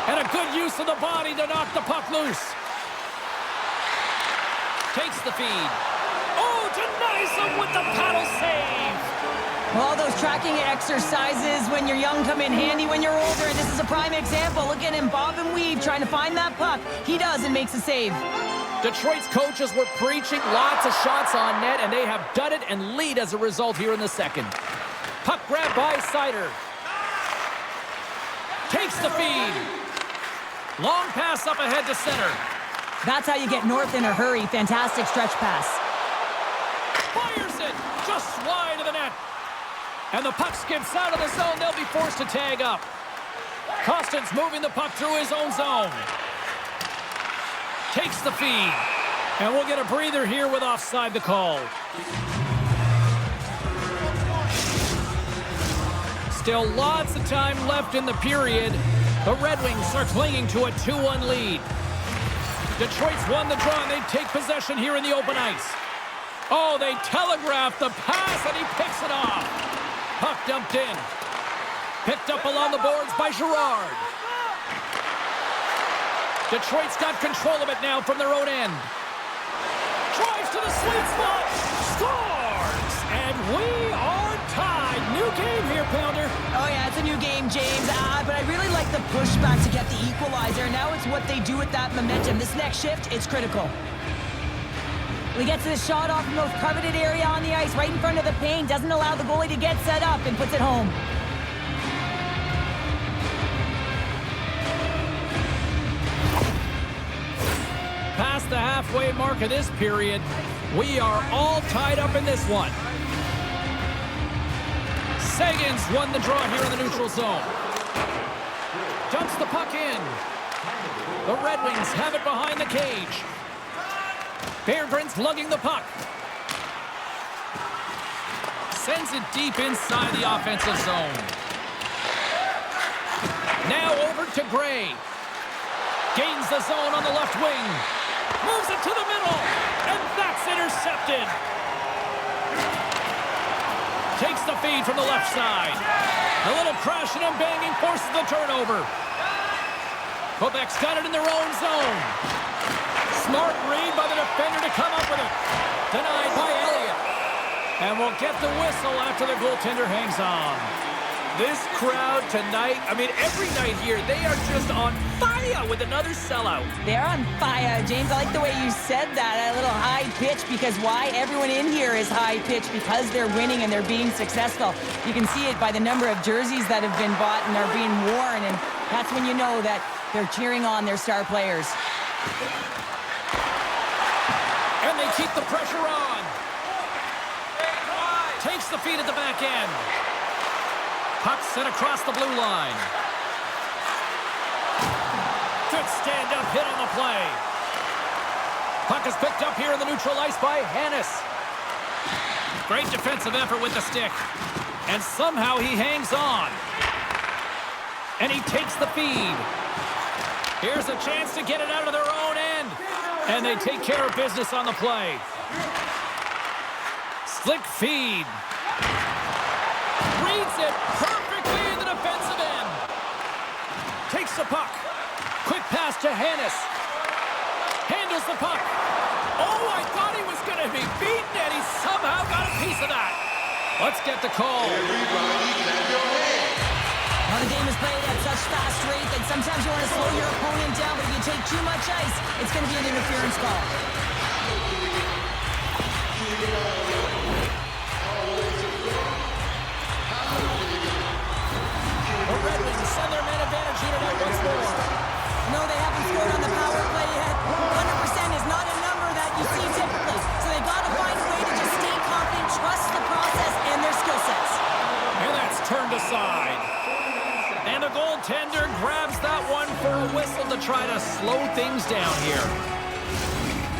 And a good use of the body to knock the puck loose. Takes the feed. Oh, denies him with the paddle save. Well, all those tracking exercises when you're young come in handy when you're older, and this is a prime example. Look at him bob and weave trying to find that puck. He does and makes a save. Detroit's coaches were preaching lots of shots on net, and they have done it and lead as a result here in the second. Puck grab by Sider. Takes the feed. Long pass up ahead to center. That's how you get north in a hurry. Fantastic stretch pass. Fires it just wide of the net. And the puck skips out of the zone. They'll be forced to tag up. Costin's moving the puck through his own zone. Takes the feed. And we'll get a breather here with offside the call. Still lots of time left in the period. The Red Wings are clinging to a 2-1 lead. Detroit's won the draw, and they take possession here in the open ice. Oh, they telegraphed the pass, and he picks it off. Puck dumped in. Picked up along the boards by Girard. Detroit's got control of it now from their own end. Drives to the sweet spot. Scores! And we are tied. New game here, Pounder. Oh, yeah, it's a new game, James. But I really like the pushback to get the equalizer. Now it's what they do with that momentum. This next shift, it's critical. We get to the shot off the most coveted area on the ice, right in front of the paint. Doesn't allow the goalie to get set up and puts it home. Past the halfway mark of this period, we are all tied up in this one. Sagan's won the draw here in the neutral zone. Dumps the puck in. The Red Wings have it behind the cage. Berggren's lugging the puck. Sends it deep inside the offensive zone. Now over to Gray. Gains the zone on the left wing. Moves it to the middle. And that's intercepted. Takes the feed from the left side. A little crashing and banging forces the turnover. Quebec's got it in their own zone. Smart read by the defender to come up with it. Denied by Elliott. And we'll get the whistle after the goaltender hangs on. This crowd tonight, I mean, every night here, they are just on fire with another sellout. They're on fire, James. I like the way you said that, a little high pitch, because why? Everyone in here is high pitch because they're winning and they're being successful. You can see it by the number of jerseys that have been bought and are being worn, and that's when you know that they're cheering on their star players. And they keep the pressure on. Takes the feed at the back end. Puck sent across the blue line. Good stand-up hit on the play. Puck is picked up here in the neutral ice by Hannes. Great defensive effort with the stick. And somehow he hangs on. And he takes the feed. Here's a chance to get it out of their own end. And they take care of business on the play. Slick feed. Reads it perfectly in the defensive end. Takes the puck. Quick pass to Hannes. Handles the puck. Oh, I thought he was going to be beaten, and he somehow got a piece of that. Let's get the call. Well, the game is played at such fast rate that sometimes you want to slow your opponent down, but if you take too much ice, it's going to be an interference call. The Red Wings send their man advantage unit out once more. No, they haven't scored on the power play yet. 100% is not a number that you see typically. So they got to find a way to just stay confident, trust the process and their skill sets. And that's turned aside. And the goaltender grabs that one for a whistle to try to slow things down here.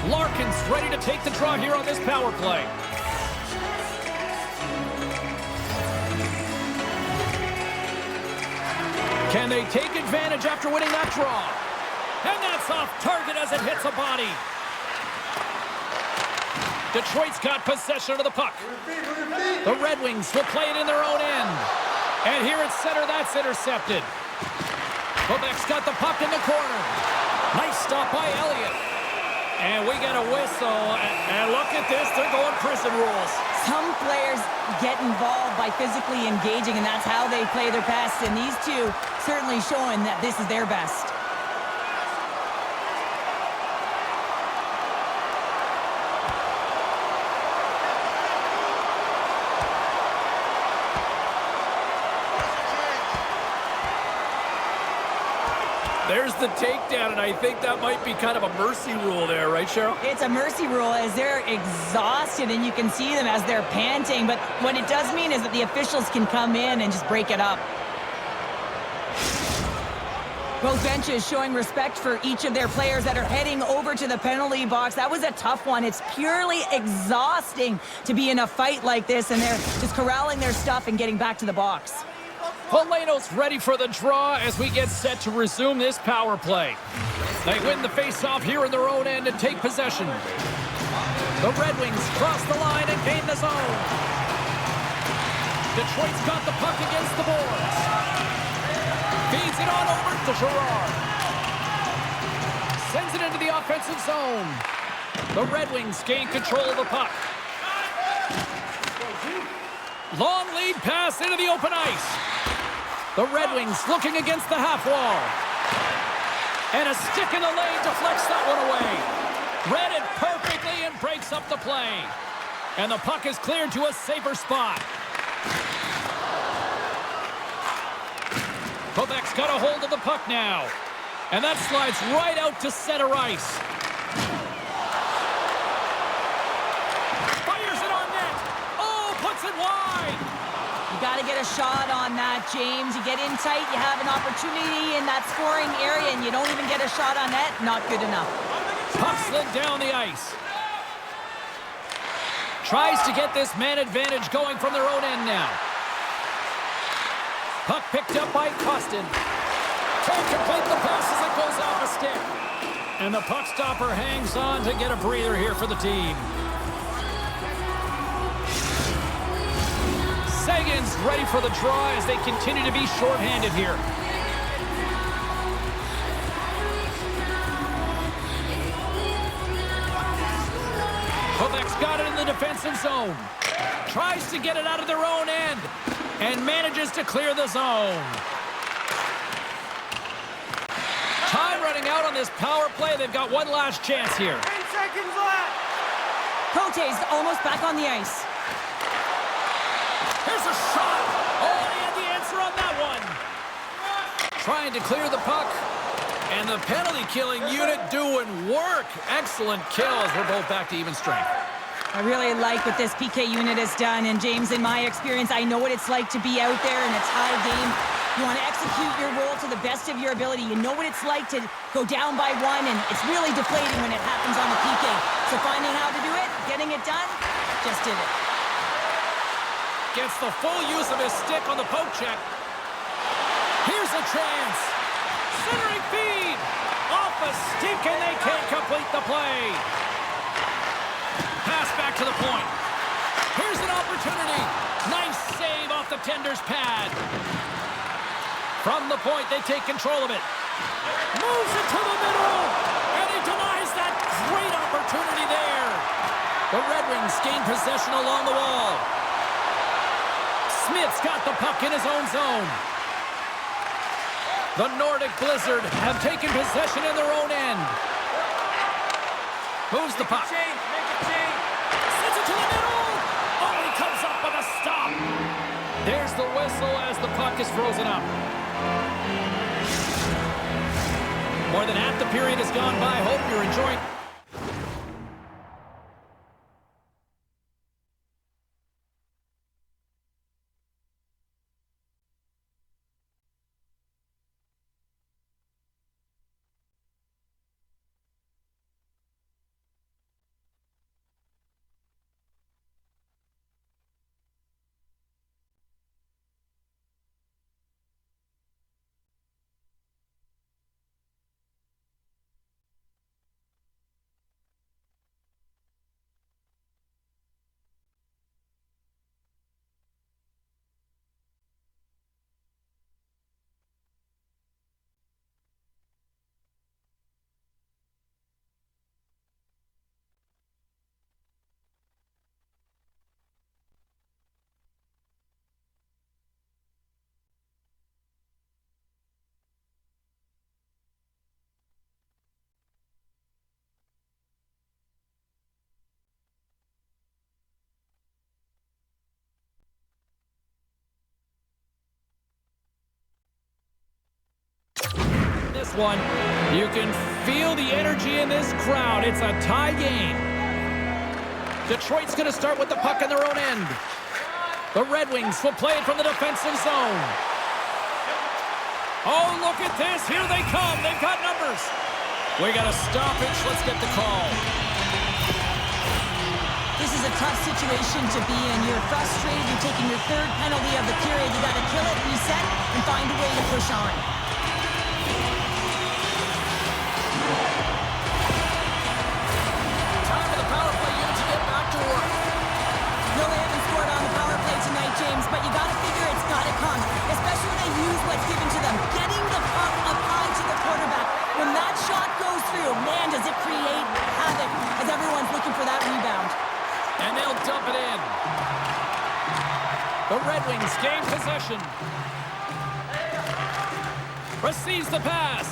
Larkin's ready to take the draw here on this power play. Can they take advantage after winning that draw? And that's off target as it hits a body. Detroit's got possession of the puck. The Red Wings will play it in their own end. And here at center, that's intercepted. Quebec's got the puck in the corner. Nice stop by Elliott. And we get a whistle. And look at this, they're going prison rules. Some players get involved by physically engaging, and that's how they play their best. And these two certainly showing that this is their best. There's the takedown, and I think that might be kind of a mercy rule there, right, Cheryl? It's a mercy rule as they're exhausted, and you can see them as they're panting. But what it does mean is that the officials can come in and just break it up. Both benches showing respect for each of their players that are heading over to the penalty box. That was a tough one. It's purely exhausting to be in a fight like this, and they're just corralling their stuff and getting back to the box. Polano's ready for the draw as we get set to resume this power play. They win the face-off here in their own end and take possession. The Red Wings cross the line and gain the zone. Detroit's got the puck against the boards. Feeds it on over to Girard. Sends it into the offensive zone. The Red Wings gain control of the puck. Long lead pass into the open ice. The Red Wings looking against the half wall. And a stick in the lane deflects that one away. Read it perfectly and breaks up the play. And the puck is cleared to a safer spot. Quebec's got a hold of the puck now. And that slides right out to center ice. Fires it on net. Oh, puts it wide. You got to get a shot on that, James. You get in tight, you have an opportunity in that scoring area, and you don't even get a shot on net. Not good enough. Puck slid down the ice. Tries to get this man advantage going from their own end now. Puck picked up by Costin. Can't complete the pass as it goes off a stick. And the puck stopper hangs on to get a breather here for the team. Sagan's ready for the draw as they continue to be shorthanded here. Quebec's got it in the defensive zone. Tries to get it out of their own end. And manages to clear the zone. Time running out on this power play. They've got one last chance here. 10 seconds left. Cote's almost back on the ice. Here's a shot. Oh, he had the answer on that one. Trying to clear the puck. And the penalty killing unit doing work. Excellent kills. We're both back to even strength. I really like what this PK unit has done, and James, in my experience, I know what it's like to be out there in a tie game. You want to execute your role to the best of your ability. You know what it's like to go down by one, and it's really deflating when it happens on the PK. So finding how to do it, getting it done, just did it. Gets the full use of his stick on the poke check. Here's a chance. Centering feed. Off a stick, and they can't complete the play. Pass back to the point. Here's an opportunity. Nice save off the tender's pad. From the point, they take control of it. Moves it to the middle. And he denies that great opportunity there. The Red Wings gain possession along the wall. Smith's got the puck in his own zone. The Nordic Blizzard have taken possession in their own end. Moves the puck. Sends it to the middle. Oh, he comes up with a stop. There's the whistle as the puck is frozen up. More than half the period has gone by. Hope you're enjoying. this one. You can feel the energy in this crowd. It's a tie game. Detroit's going to start with the puck in their own end. The Red Wings will play it from the defensive zone. Oh, look at this. Here they come. They've got numbers. We got a stoppage. Let's get the call. This is a tough situation to be in. You're frustrated. You're taking your third penalty of the period. You got to kill it, reset, and find a way to push on. Time for the power play unit to get back to work. No, they haven't scored on the power play tonight, James, but you got to figure it's got to come, especially when they use what's given to them. Getting the puck up high to the quarterback. When that shot goes through, man, does it create havoc as everyone's looking for that rebound. And they'll dump it in. The Red Wings gain possession. Receives the pass.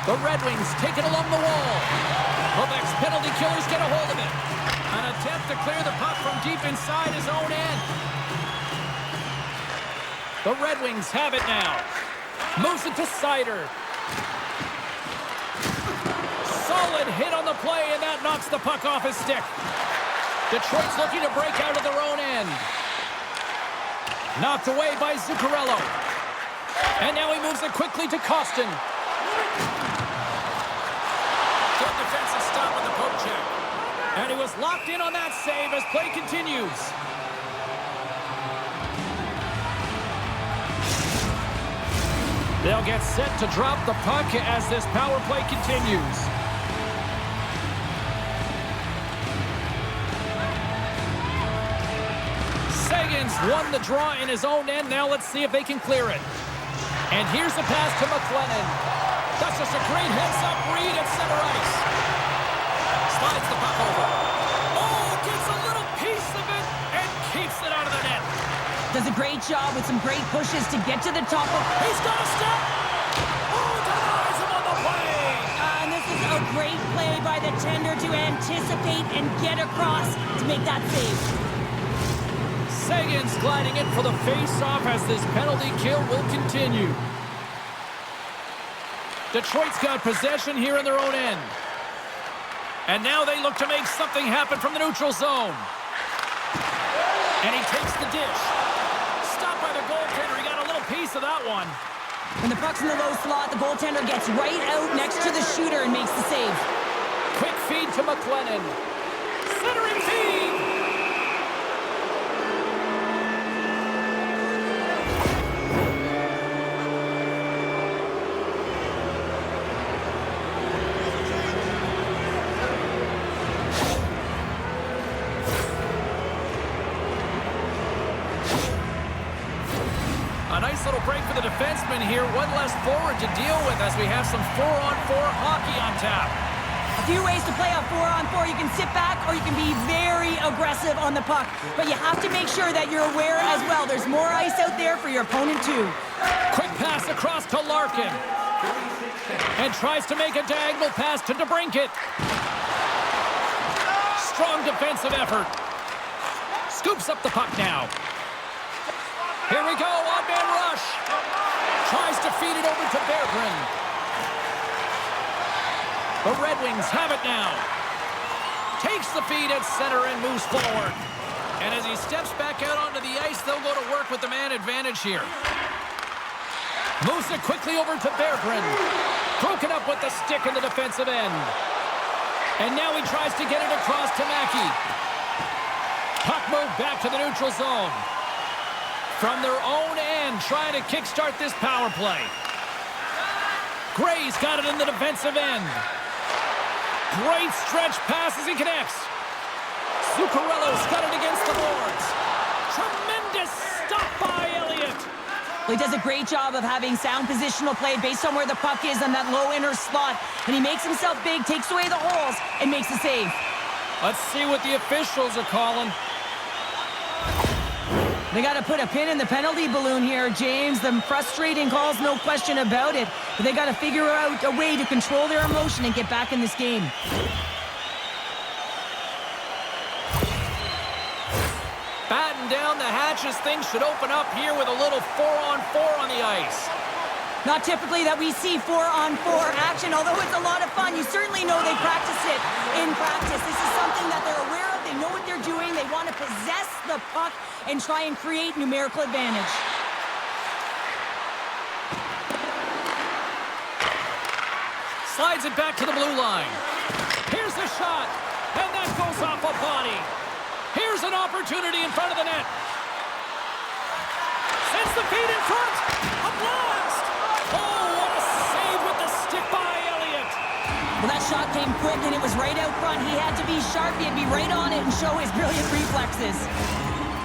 The Red Wings take it along the wall. Quebec's penalty killers get a hold of it. An attempt to clear the puck from deep inside his own end. The Red Wings have it now. Moves it to Seider. Solid hit on the play, and that knocks the puck off his stick. Detroit's looking to break out of their own end. Knocked away by Zuccarello. And now he moves it quickly to Costin. Good defensive stop with the poke check. And he was locked in on that save as play continues. They'll get set to drop the puck as this power play continues. Sagan's won the draw in his own end. Now let's see if they can clear it. And here's the pass to McLennan. That's just a great heads-up read at center ice. Slides the puck over. Oh, gets a little piece of it and keeps it out of the net. Does a great job with some great pushes to get to the top of... He's got a step. Oh, denies him on the play. And this is a great play by the tender to anticipate and get across to make that save. Sagan's gliding in for the face-off as this penalty kill will continue. Detroit's got possession here in their own end. And now they look to make something happen from the neutral zone. And he takes the dish. Stopped by the goaltender. He got a little piece of that one. When the puck's in the low slot, the goaltender gets right out next to the shooter and makes the save. Quick feed to McLennan. Centering feed. A nice little break for the defenseman here. One less forward to deal with as we have some 4-on-4 hockey on tap. A few ways to play a 4-on-4. You can sit back or you can be very aggressive on the puck. But you have to make sure that you're aware as well. There's more ice out there for your opponent too. Quick pass across to Larkin. And tries to make a diagonal pass to DeBrincat. Strong defensive effort. Scoops up the puck now. Here we go, one-man rush. Tries to feed it over to Berggren. The Red Wings have it now. Takes the feed at center and moves forward. And as he steps back out onto the ice, they'll go to work with the man advantage here. Moves it quickly over to Berggren. Broken up with the stick in the defensive end. And now he tries to get it across to Mackey. Puck moved back to the neutral zone. From their own end, trying to kickstart this power play. Gray's got it in the defensive end. Great stretch pass as he connects. Zuccarello's got it against the boards. Tremendous stop by Elliott. Well, he does a great job of having sound positional play based on where the puck is on that low inner slot. And he makes himself big, takes away the holes, and makes the save. Let's see what the officials are calling. They got to put a pin in the penalty balloon here, James. The frustrating calls, no question about it. But they got to figure out a way to control their emotion and get back in this game. Batten down the hatches. Things should open up here with a little 4-on-4 on the ice. Not typically that we see 4-on-4 action, although it's a lot of fun. You certainly know they practice it in practice. This is something that they're aware of. They know what they're doing. They want to possess the puck and try and create numerical advantage. Slides it back to the blue line. Here's the shot, and that goes off a body. Here's an opportunity in front of the net. Sends the feed in front. A blast! Oh, what a save with the stick by Elliott. Well, that shot came quick, and it was right out front. He had to be sharp. He had to be right on it and show his brilliant reflexes.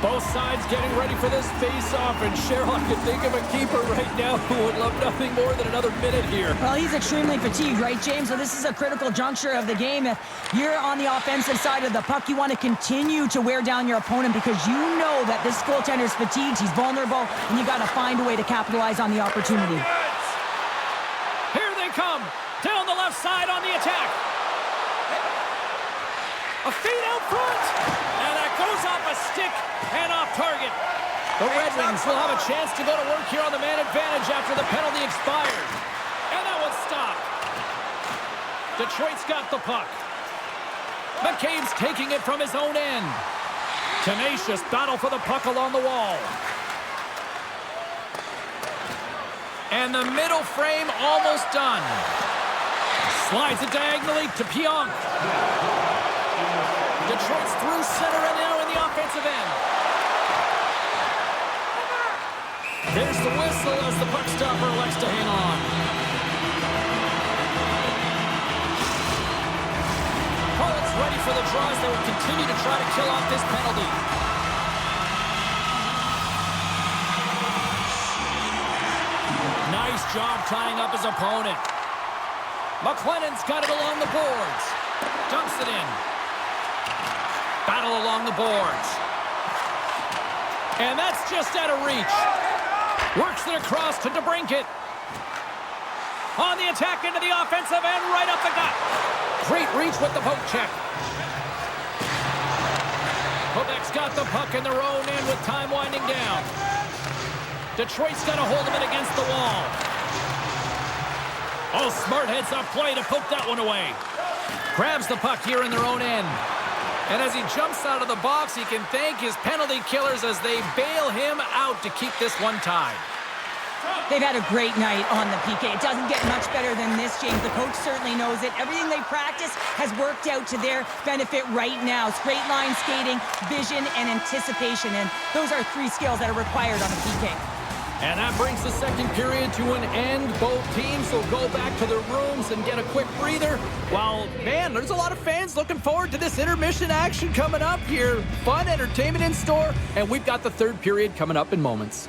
Both sides getting ready for this face-off, and Cheryl, I can think of a keeper right now who would love nothing more than another minute here. Well, he's extremely fatigued, right, James? So this is a critical juncture of the game. If you're on the offensive side of the puck, you want to continue to wear down your opponent because you know that this goaltender's fatigued, he's vulnerable, and you got to find a way to capitalize on the opportunity. Here they come, down the left side on the attack. A feed out front, and that goes off a stick and off target. The Red Wings will have a chance to go to work here on the man advantage after the penalty expired. And that was stopped. Detroit's got the puck. McCabe's taking it from his own end. Tenacious battle for the puck along the wall. And the middle frame almost done. Slides it diagonally to Pionk. Detroit's through center and now in the offensive end. There's the whistle as the puck stopper elects to hang on. Harlan's ready for the draws. They will continue to try to kill off this penalty. Nice job tying up his opponent. McLennan's got it along the boards. Dumps it in. Battle along the boards. And that's just out of reach. Works it across to DeBrincat. On the attack into the offensive end, right up the gut. Great reach with the poke check. Quebec's got the puck in their own end with time winding down. Detroit's got a hold of it against the wall. Oh, smart heads-up play to poke that one away. Grabs the puck here in their own end. And as he jumps out of the box, he can thank his penalty killers as they bail him out to keep this one tied. They've had a great night on the PK. It doesn't get much better than this, James. The coach certainly knows it. Everything they practice has worked out to their benefit right now. Straight line skating, vision, and anticipation. And those are three skills that are required on a PK. And that brings the second period to an end. Both teams will go back to their rooms and get a quick breather. While, man, there's a lot of fans looking forward to this intermission action coming up here. Fun entertainment in store, and we've got the third period coming up in moments.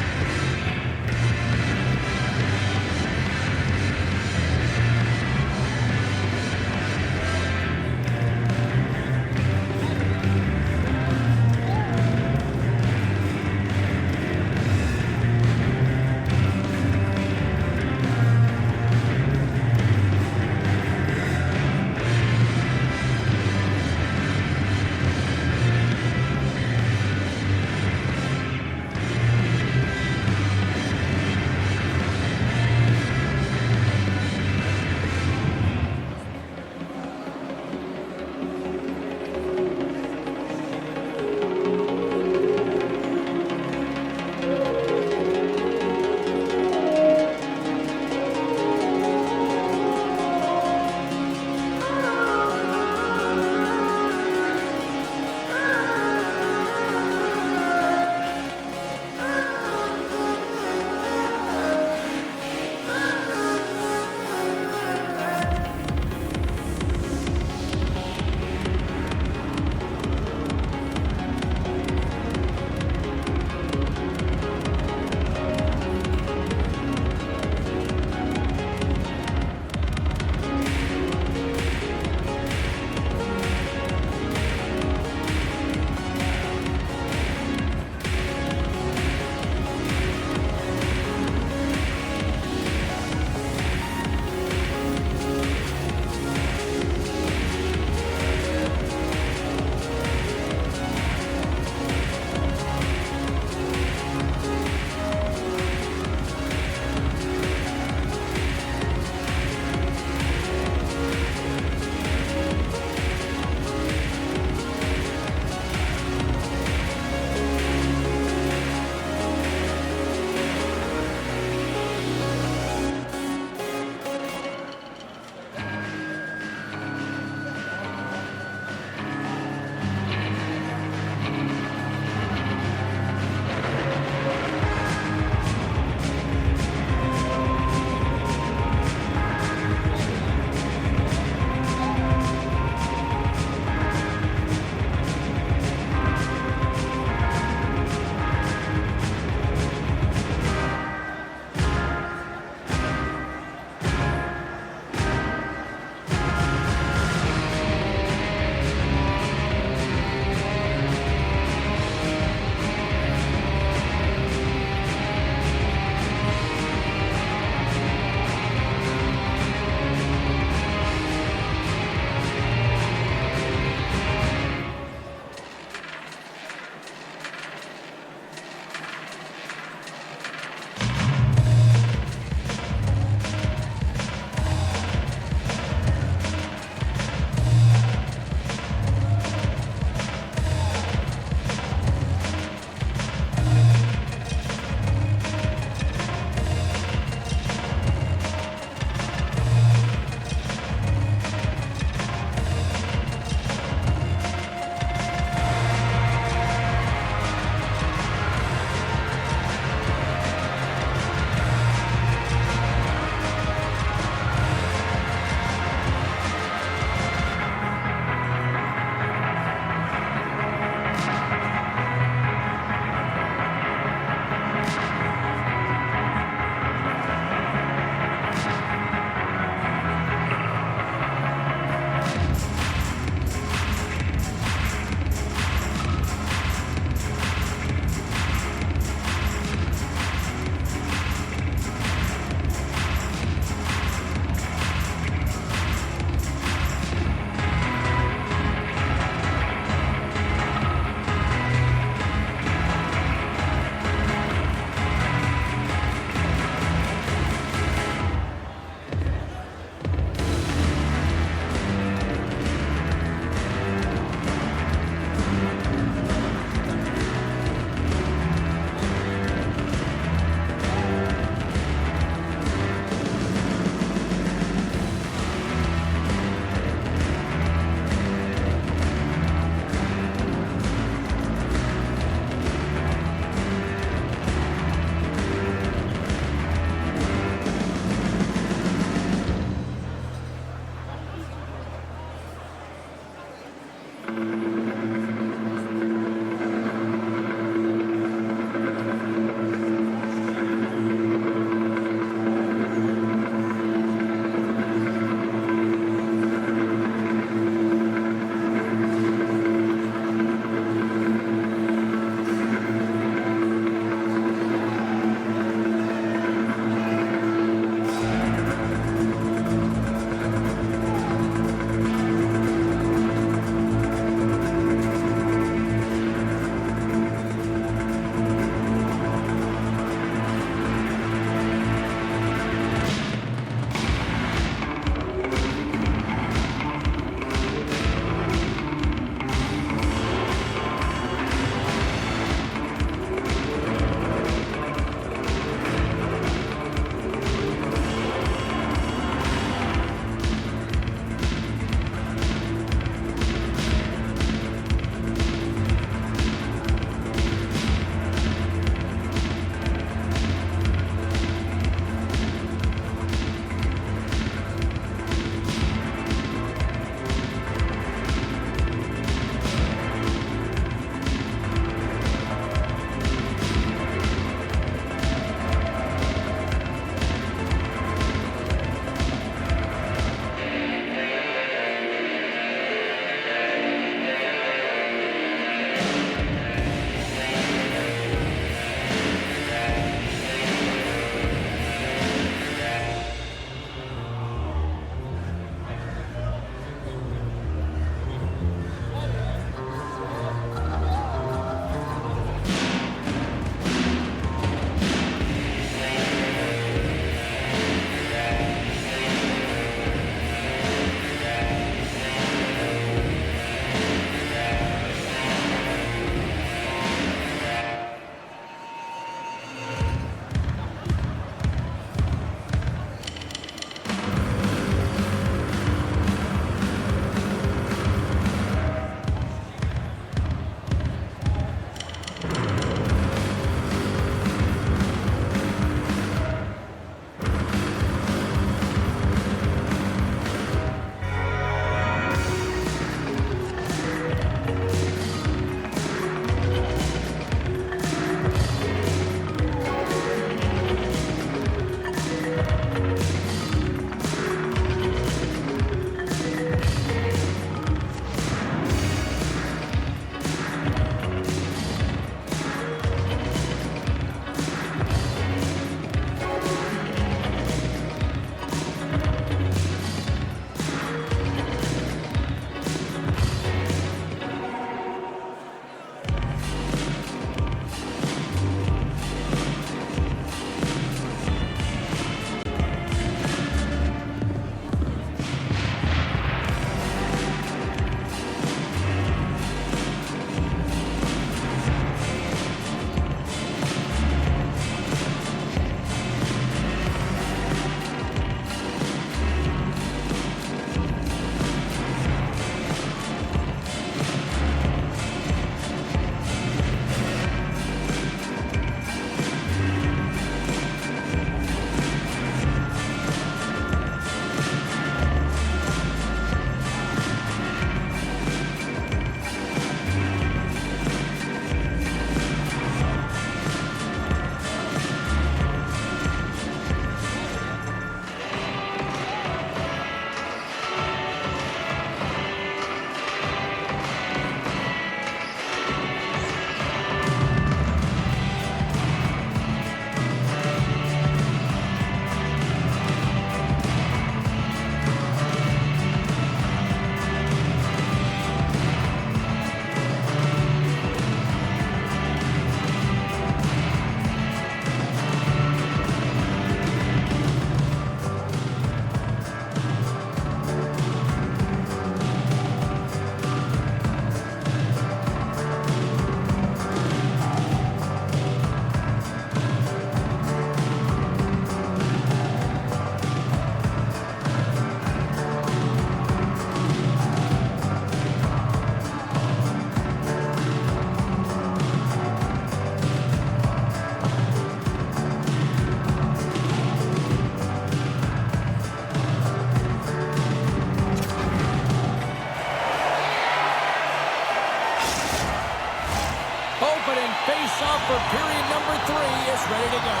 for period number 3 is ready to go.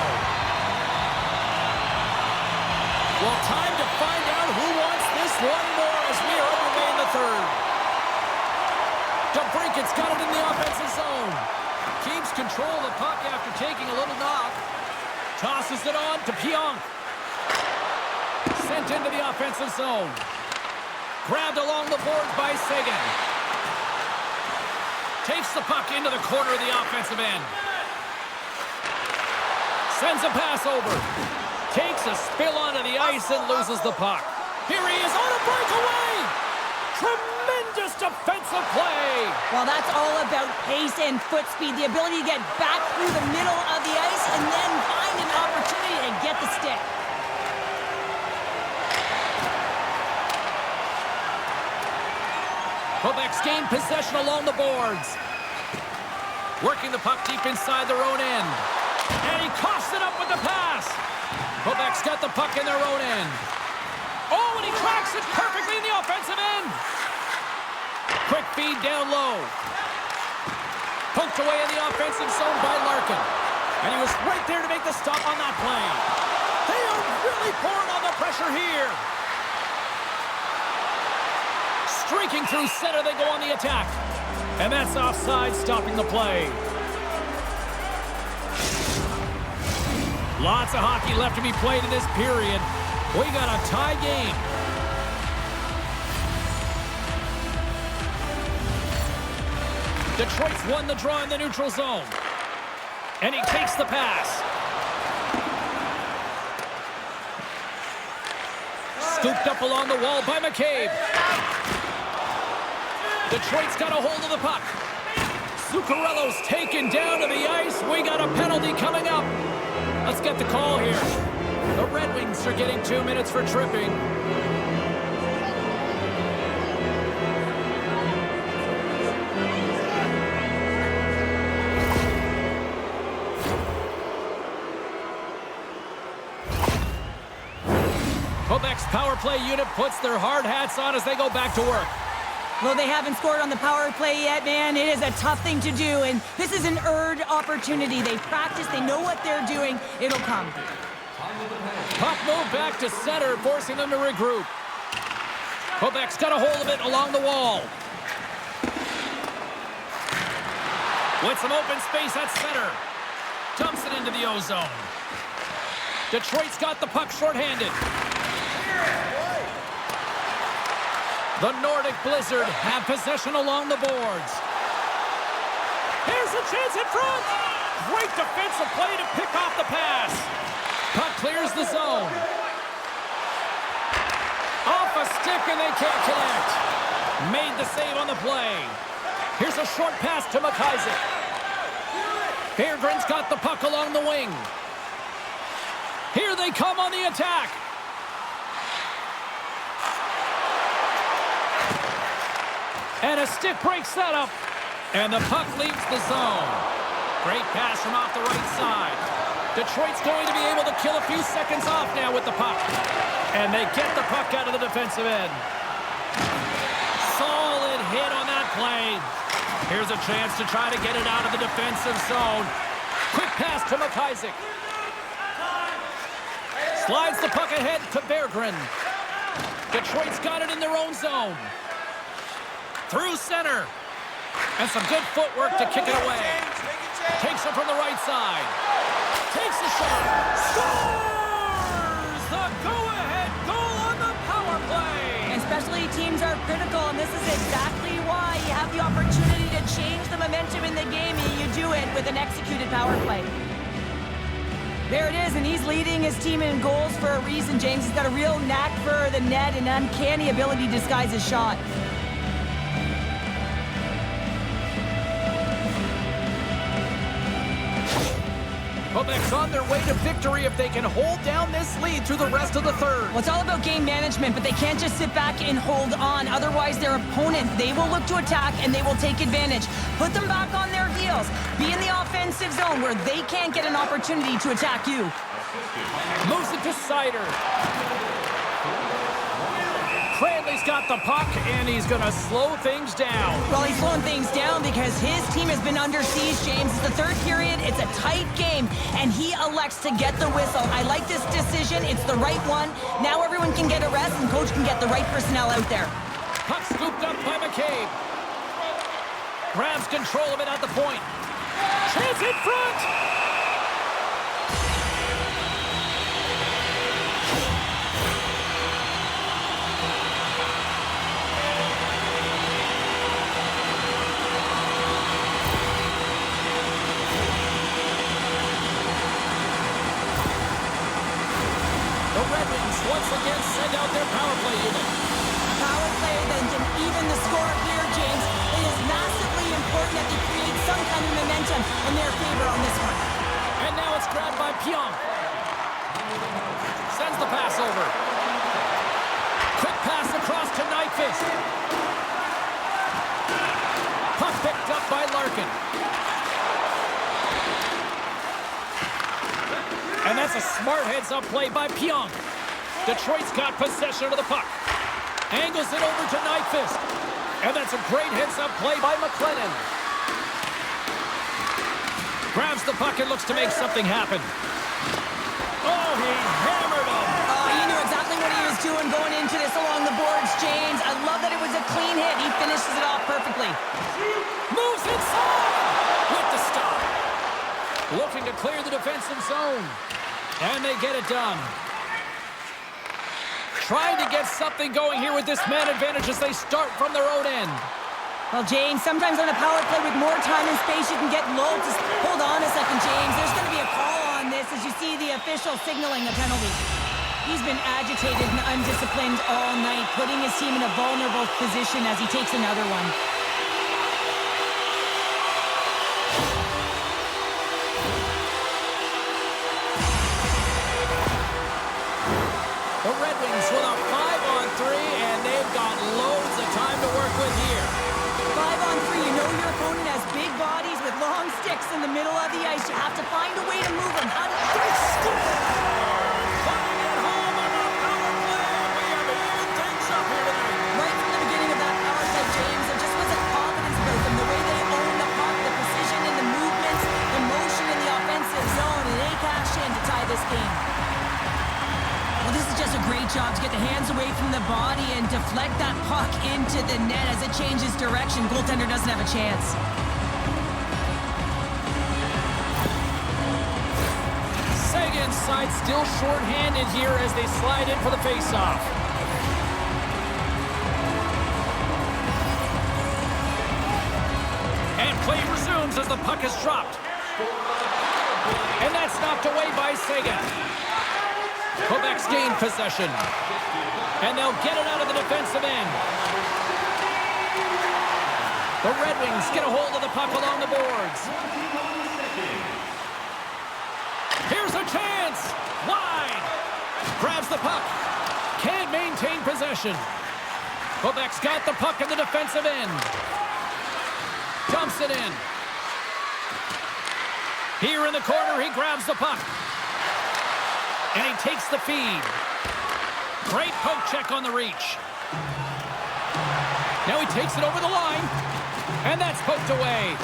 Well, time to find out who wants this one more as we are underway in the third. DeBrinket's got it in the offensive zone. Keeps control of the puck after taking a little knock. Tosses it on to Pionk. Sent into the offensive zone. Grabbed along the boards by Saison. Takes the puck into the corner of the offensive end. Sends a pass over. Takes a spill onto the ice and loses the puck. Here he is on a breakaway. Tremendous defensive play. Well, that's all about pace and foot speed. The ability to get back through the middle of the ice and then find an opportunity to get the stick. Quebec's gained possession along the boards. Working the puck deep inside their own end. And he coughs it up with the pass. Quebec's got the puck in their own end. Oh, and he tracks it perfectly in the offensive end. Quick feed down low. Poked away in the offensive zone by Larkin. And he was right there to make the stop on that play. They are really pouring on the pressure here. Streaking through center, they go on the attack. And that's offside, stopping the play. Lots of hockey left to be played in this period. We got a tie game. Detroit's won the draw in the neutral zone. And he takes the pass. Scooped up along the wall by McCabe. Detroit's got a hold of the puck. Zuccarello's taken down to the ice. We got a penalty coming up. Let's get the call here. The Red Wings are getting 2 minutes for tripping. Quebec's power play unit puts their hard hats on as they go back to work. Well, they haven't scored on the power play yet, man. It is a tough thing to do, and this is an earned opportunity. They practice, they know what they're doing. It'll come. Puck moved back to center, forcing them to regroup. Quebec's got a hold of it along the wall. With some open space at center. Dumps it into the O-zone. Detroit's got the puck shorthanded. The Nordic Blizzard have possession along the boards. Here's a chance in front. Great defensive play to pick off the pass. Puck clears the zone. Off a stick and they can't connect. Made the save on the play. Here's a short pass to McIsaac. Berggren's got the puck along the wing. Here they come on the attack. And a stick breaks that up. And the puck leaves the zone. Great pass from off the right side. Detroit's going to be able to kill a few seconds off now with the puck. And they get the puck out of the defensive end. Solid hit on that play. Here's a chance to try to get it out of the defensive zone. Quick pass to McIsaac. Slides the puck ahead to Berggren. Detroit's got it in their own zone. Through center. And some good footwork to kick it away. Takes it from the right side. Takes the shot. Scores! The go-ahead goal on the power play. And specialty teams are critical, and this is exactly why you have the opportunity to change the momentum in the game, and you do it with an executed power play. There it is, and he's leading his team in goals for a reason, James. He's got a real knack for the net and uncanny ability to disguise his shot. Quebec's on their way to victory if they can hold down this lead through the rest of the third. Well, it's all about game management, but they can't just sit back and hold on. Otherwise, their opponent, they will look to attack and they will take advantage. Put them back on their heels. Be in the offensive zone where they can't get an opportunity to attack you. Moves it to Sider. Cranley's got the puck, and he's going to slow things down. Well, he's slowing things down because his team has been under siege, James. It's the third period. It's a tight game, and he elects to get the whistle. I like this decision. It's the right one. Now everyone can get a rest, and coach can get the right personnel out there. Puck scooped up by McCabe. Grabs control of it at the point. Chance in front! The Red Wings once again send out their power play unit. Power play then can even the score here, James. It is massively important that they create some kind of momentum in their favor on this one. And now it's grabbed by Pionk. Sends the pass over. Quick pass across to Nyquist. Puck picked up by Larkin. And that's a smart heads-up play by Pionk. Detroit's got possession of the puck. Angles it over to Nyquist. And that's a great heads-up play by McLennan. Grabs the puck and looks to make something happen. Oh, he hammered him. He knew exactly what he was doing going into this along the boards, James. I love that it was a clean hit. He finishes it off perfectly. Moves inside with the stop. Looking to clear the defensive zone. And they get it done. Trying to get something going here with this man advantage as they start from their own end. Well, James, sometimes on a power play with more time and space, you can get lulled. Just hold on a second, James. There's going to be a call on this as you see the official signaling a penalty. He's been agitated and undisciplined all night, putting his team in a vulnerable position as he takes another one. The Red Wings with a 5-on-3, and they've got loads of time to work with here. 5-on-3, you know your opponent has big bodies with long sticks in the middle of the ice. You have to find a way to move them. How do you Putting it home on the power play. We have even things up here tonight. Right from the beginning of that power play, James, there just was a confidence about them. The way they own the puck, the precision in the movements, the motion in the offensive zone, and they cash in to tie this game. Well, this is just a great job to get the hands away from the body and deflect that puck into the net as it changes direction. Goaltender doesn't have a chance. Sagan's side still short-handed here as they slide in for the face-off. And play resumes as the puck is dropped. And that's knocked away by Sagan. Quebec's gained possession. And they'll get it out of the defensive end. The Red Wings get a hold of the puck along the boards. Here's a chance. Wide. Grabs the puck. Can't maintain possession. Quebec's got the puck in the defensive end. Dumps it in. Here in the corner, he grabs the puck. And he takes the feed. Great poke check on the reach. Now he takes it over the line. And that's poked away.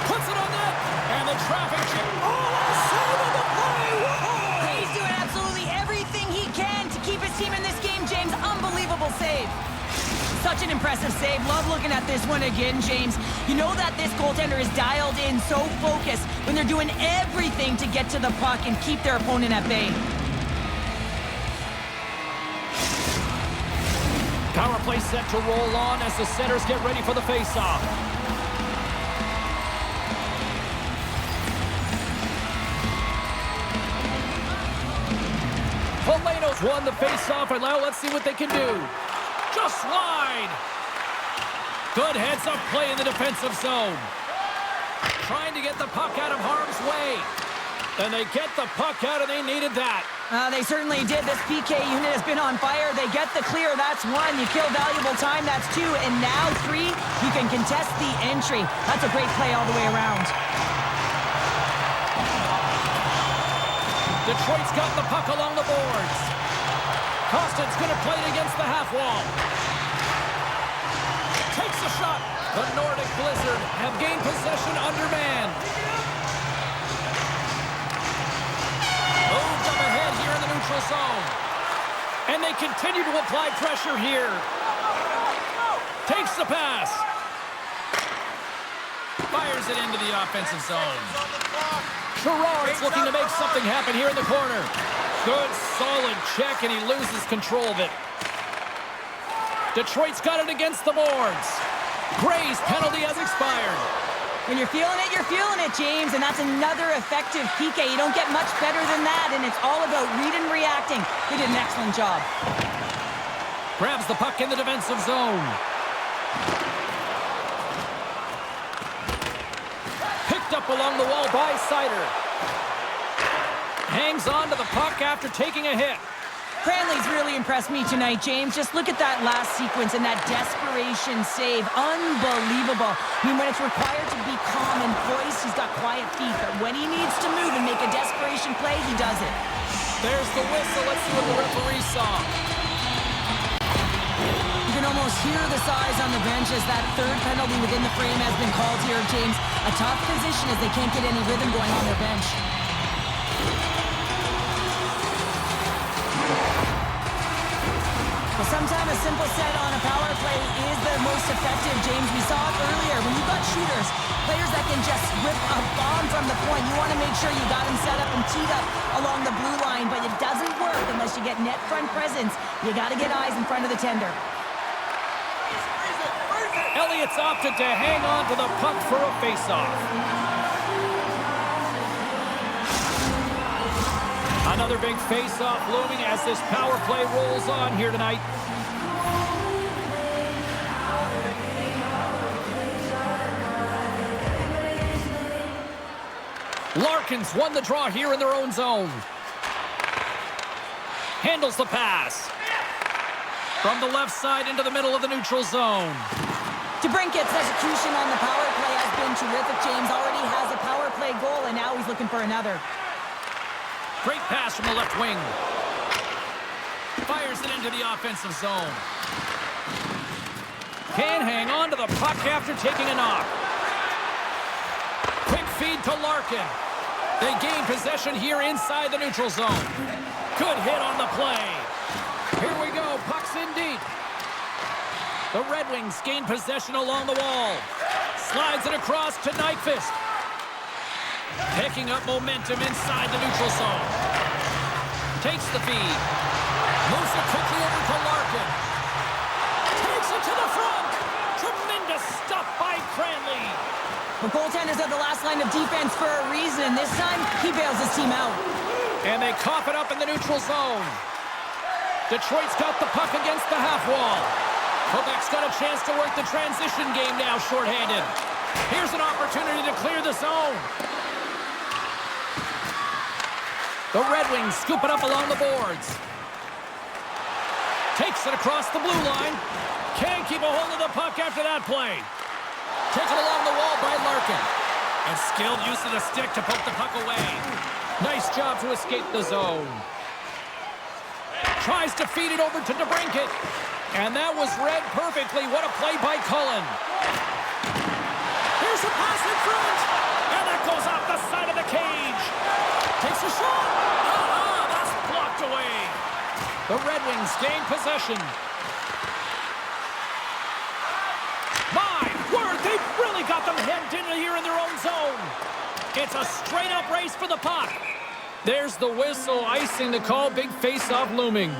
Puts it on net. And the traffic chip. Oh, a save of the play. Whoa! He's doing absolutely everything he can to keep his team in this game, James. Unbelievable save. Such an impressive save. Love looking at this one again, James. You know that this goaltender is dialed in, so focused when they're doing everything to get to the puck and keep their opponent at bay. Power play set to roll on as the centers get ready for the face-off. Valeno's won the face-off, and now let's see what they can do. Just wide. Good heads-up play in the defensive zone. Trying to get the puck out of harm's way. And they get the puck out, and they needed that. They certainly did. This PK unit has been on fire. They get the clear. That's one. You kill valuable time. That's two. And now three. You can contest the entry. That's a great play all the way around. Detroit's got the puck along the boards. Costin's going to play it against the half wall. Takes a shot. The Nordic Blizzard have gained possession under man. Moved up ahead here in the neutral zone. And they continue to apply pressure here. Takes the pass. Fires it into the offensive zone. Gerard's looking to make something happen here in the corner. Good, solid check, and he loses control of it. Detroit's got it against the boards. Gray's penalty has expired. When you're feeling it, James, and that's another effective PK. You don't get much better than that, and it's all about reading and reacting. He did an excellent job. Grabs the puck in the defensive zone. Picked up along the wall by Sider. Hangs on to the puck after taking a hit. Cranley's really impressed me tonight, James. Just look at that last sequence and that desperation save. Unbelievable. I mean, when it's required to be calm and poised, he's got quiet feet. But when he needs to move and make a desperation play, he does it. There's the whistle. Let's see what the referee saw. You can almost hear the sighs on the bench as that third penalty within the frame has been called here, James. A tough position as they can't get any rhythm going on their bench. Well, sometimes a simple set on a power play is the most effective, James. We saw it earlier. When you've got shooters, players that can just rip a bomb from the point, you want to make sure you got them set up and teed up along the blue line, but it doesn't work unless you get net front presence. You got to get eyes in front of the tender. Elliott's opted to hang on to the puck for a faceoff. Another big face-off looming as this power play rolls on here tonight. Larkins won the draw here in their own zone. Handles the pass. From the left side into the middle of the neutral zone. DeBrincat's execution on the power play has been terrific, James. Already has a power play goal, and now he's looking for another. Great pass from the left wing. Fires it into the offensive zone. Can't hang on to the puck after taking a knock. Quick feed to Larkin. They gain possession here inside the neutral zone. Good hit on the play. Here we go. Puck's in deep. The Red Wings gain possession along the wall. Slides it across to Nyquist. Picking up momentum inside the neutral zone. Takes the feed. Moves it quickly over to Larkin. Takes it to the front. Tremendous stuff by Cranley. The goaltenders are the last line of defense for a reason. This time, he bails his team out. And they cough it up in the neutral zone. Detroit's got the puck against the half wall. Quebec's got a chance to work the transition game now, shorthanded. Here's an opportunity to clear the zone. The Red Wings scoop it up along the boards. Takes it across the blue line. Can't keep a hold of the puck after that play. Taken along the wall by Larkin. And skilled use of the stick to poke the puck away. Nice job to escape the zone. Tries to feed it over to DeBrincat. And that was read perfectly. What a play by Cullen. Here's a pass in front. And that goes off the side of the cage. Takes a shot. That's blocked away. The Red Wings gain possession. My word, they've really got them hemmed in here in their own zone. It's a straight-up race for the puck. There's the whistle, icing the call. Big face-off looming.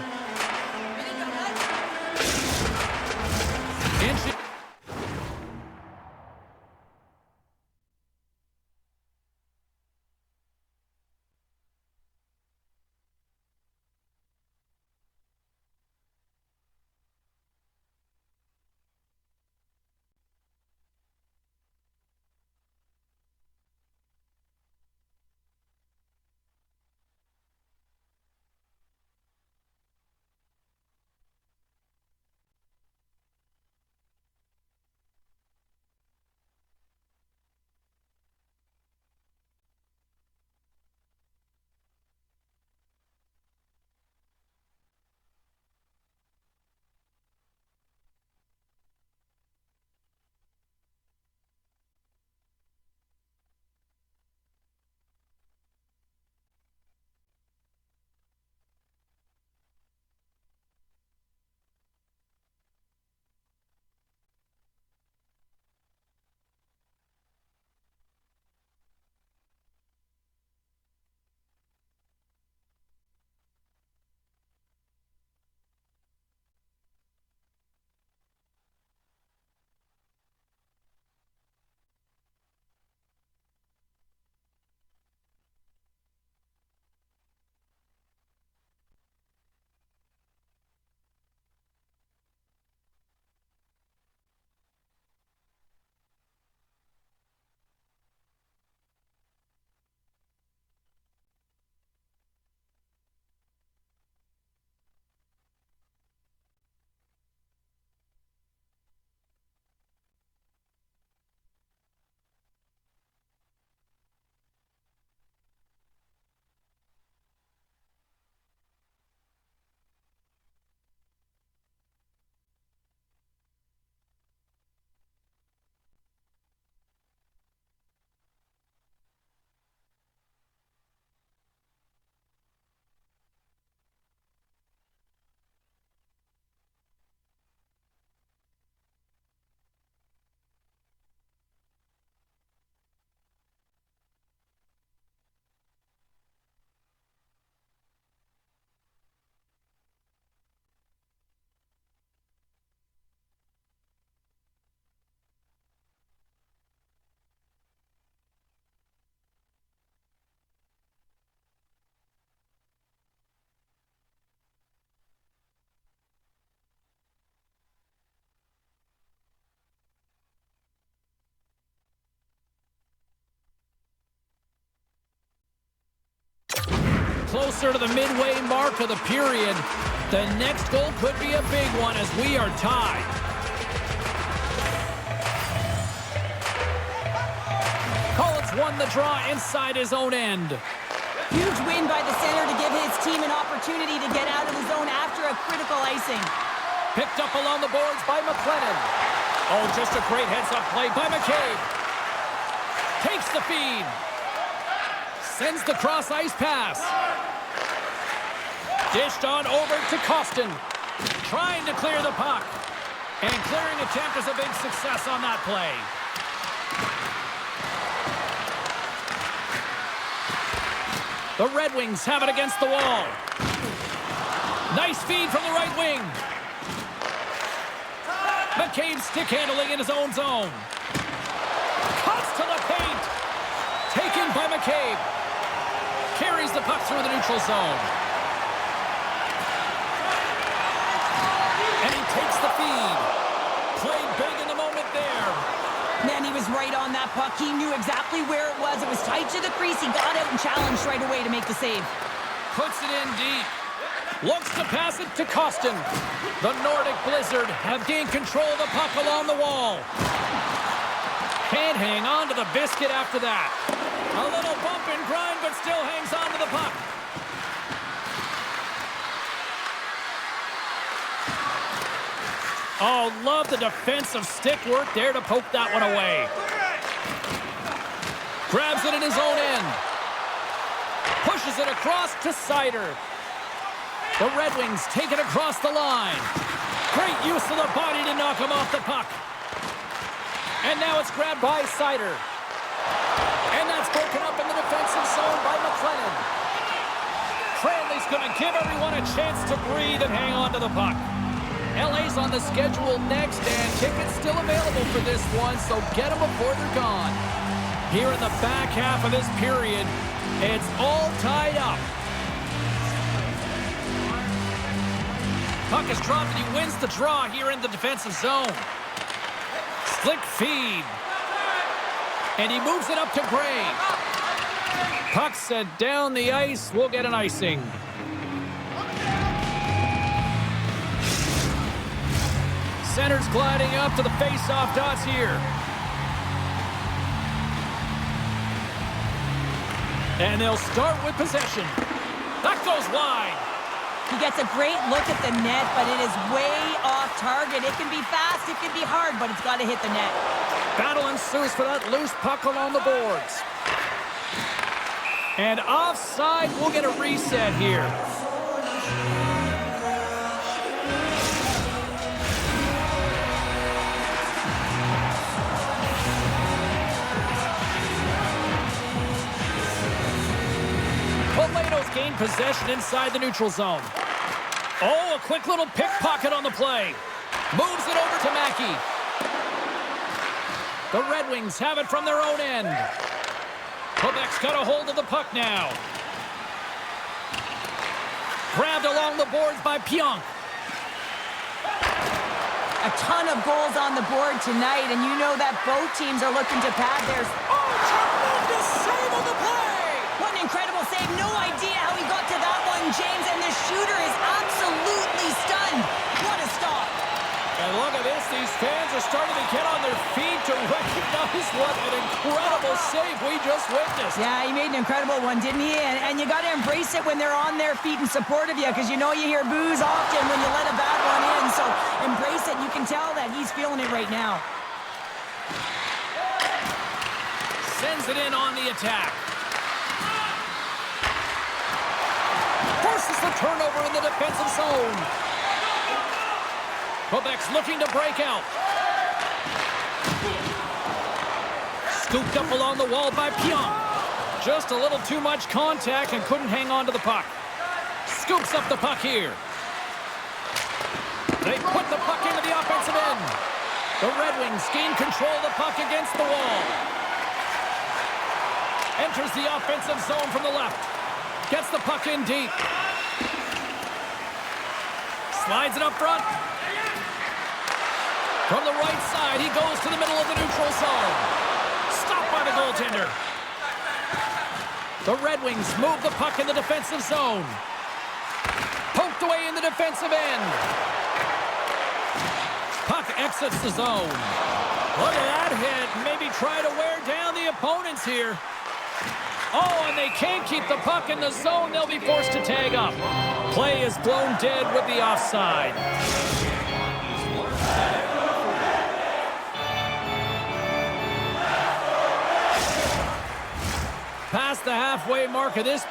closer to the midway mark of the period. The next goal could be a big one as we are tied. Collins won the draw inside his own end. Huge win by the center to give his team an opportunity to get out of the zone after a critical icing. Picked up along the boards by McLennan. Oh, just a great heads-up play by McCabe. Takes the feed. Sends the cross-ice pass. Dished on over to Costin. Trying to clear the puck. And clearing attempt is a big success on that play. The Red Wings have it against the wall. Nice feed from the right wing. McCabe stick handling in his own zone. Cuts to the paint. Taken by McCabe. Carries the puck through the neutral zone. And he takes the feed. Played big in the moment there. Man, he was right on that puck. He knew exactly where it was. It was tight to the crease. He got out and challenged right away to make the save. Puts it in deep. Looks to pass it to Costin. The Nordic Blizzard have gained control of the puck along the wall. Can't hang on to the biscuit after that. A little bump and grind, but still hangs on to the puck. Oh, love the defensive stick work there to poke that one away. Grabs it in his own end. Pushes it across to Seider. The Red Wings take it across the line. Great use of the body to knock him off the puck. And now it's grabbed by Seider. And that's broken up in the defensive zone by McLennan. Cranley's going to give everyone a chance to breathe and hang on to the puck. LA's on the schedule next, and tickets still available for this one, so get them before they're gone. Here in the back half of this period, it's all tied up. Puck is dropped, and he wins the draw here in the defensive zone. Slick feed. And he moves it up to Gray. Puck sent down the ice. We'll get an icing. Center's gliding up to the face-off dots here. And they'll start with possession. That goes wide. He gets a great look at the net, but it is way off target. It can be fast, it can be hard, but it's got to hit the net. Battle ensues for that loose puck along the boards. And offside, we'll get a reset here. Polato's gained possession inside the neutral zone. Oh, a quick little pickpocket on the play. Moves it over to Mackey. The Red Wings have it from their own end. Quebec's got a hold of the puck now. Grabbed along the boards by Pionk. A ton of goals on the board tonight, and you know that both teams are looking to pad theirs. Oh, tremendous save on the play! What an incredible save. No idea how he got to that one, James, and the shooter is absolutely stunned. What a stop. And look at this. These fans are starting to get on their feet to recognize what an incredible save we just witnessed. Yeah, he made an incredible one, didn't he? And you got to embrace it when they're on their feet in support of you, because you know you hear boos often when you let a bad one in. So embrace it. You can tell that he's feeling it right now. Sends it in on the attack. Forces the turnover in the defensive zone. Quebec's looking to break out. Scooped up along the wall by Pionk. Just a little too much contact and couldn't hang on to the puck. Scoops up the puck here. They put the puck into the offensive end. The Red Wings gain control of the puck against the wall. Enters the offensive zone from the left. Gets the puck in deep. Slides it up front. From the right side, he goes to the middle of the neutral zone. Stopped by the goaltender. The Red Wings move the puck in the defensive zone. Poked away in the defensive end. Puck exits the zone. Look at that hit. Maybe try to wear down the opponents here. Oh, and they can't keep the puck in the zone. They'll be forced to tag up. Play is blown dead with the offside. Past the halfway mark of this.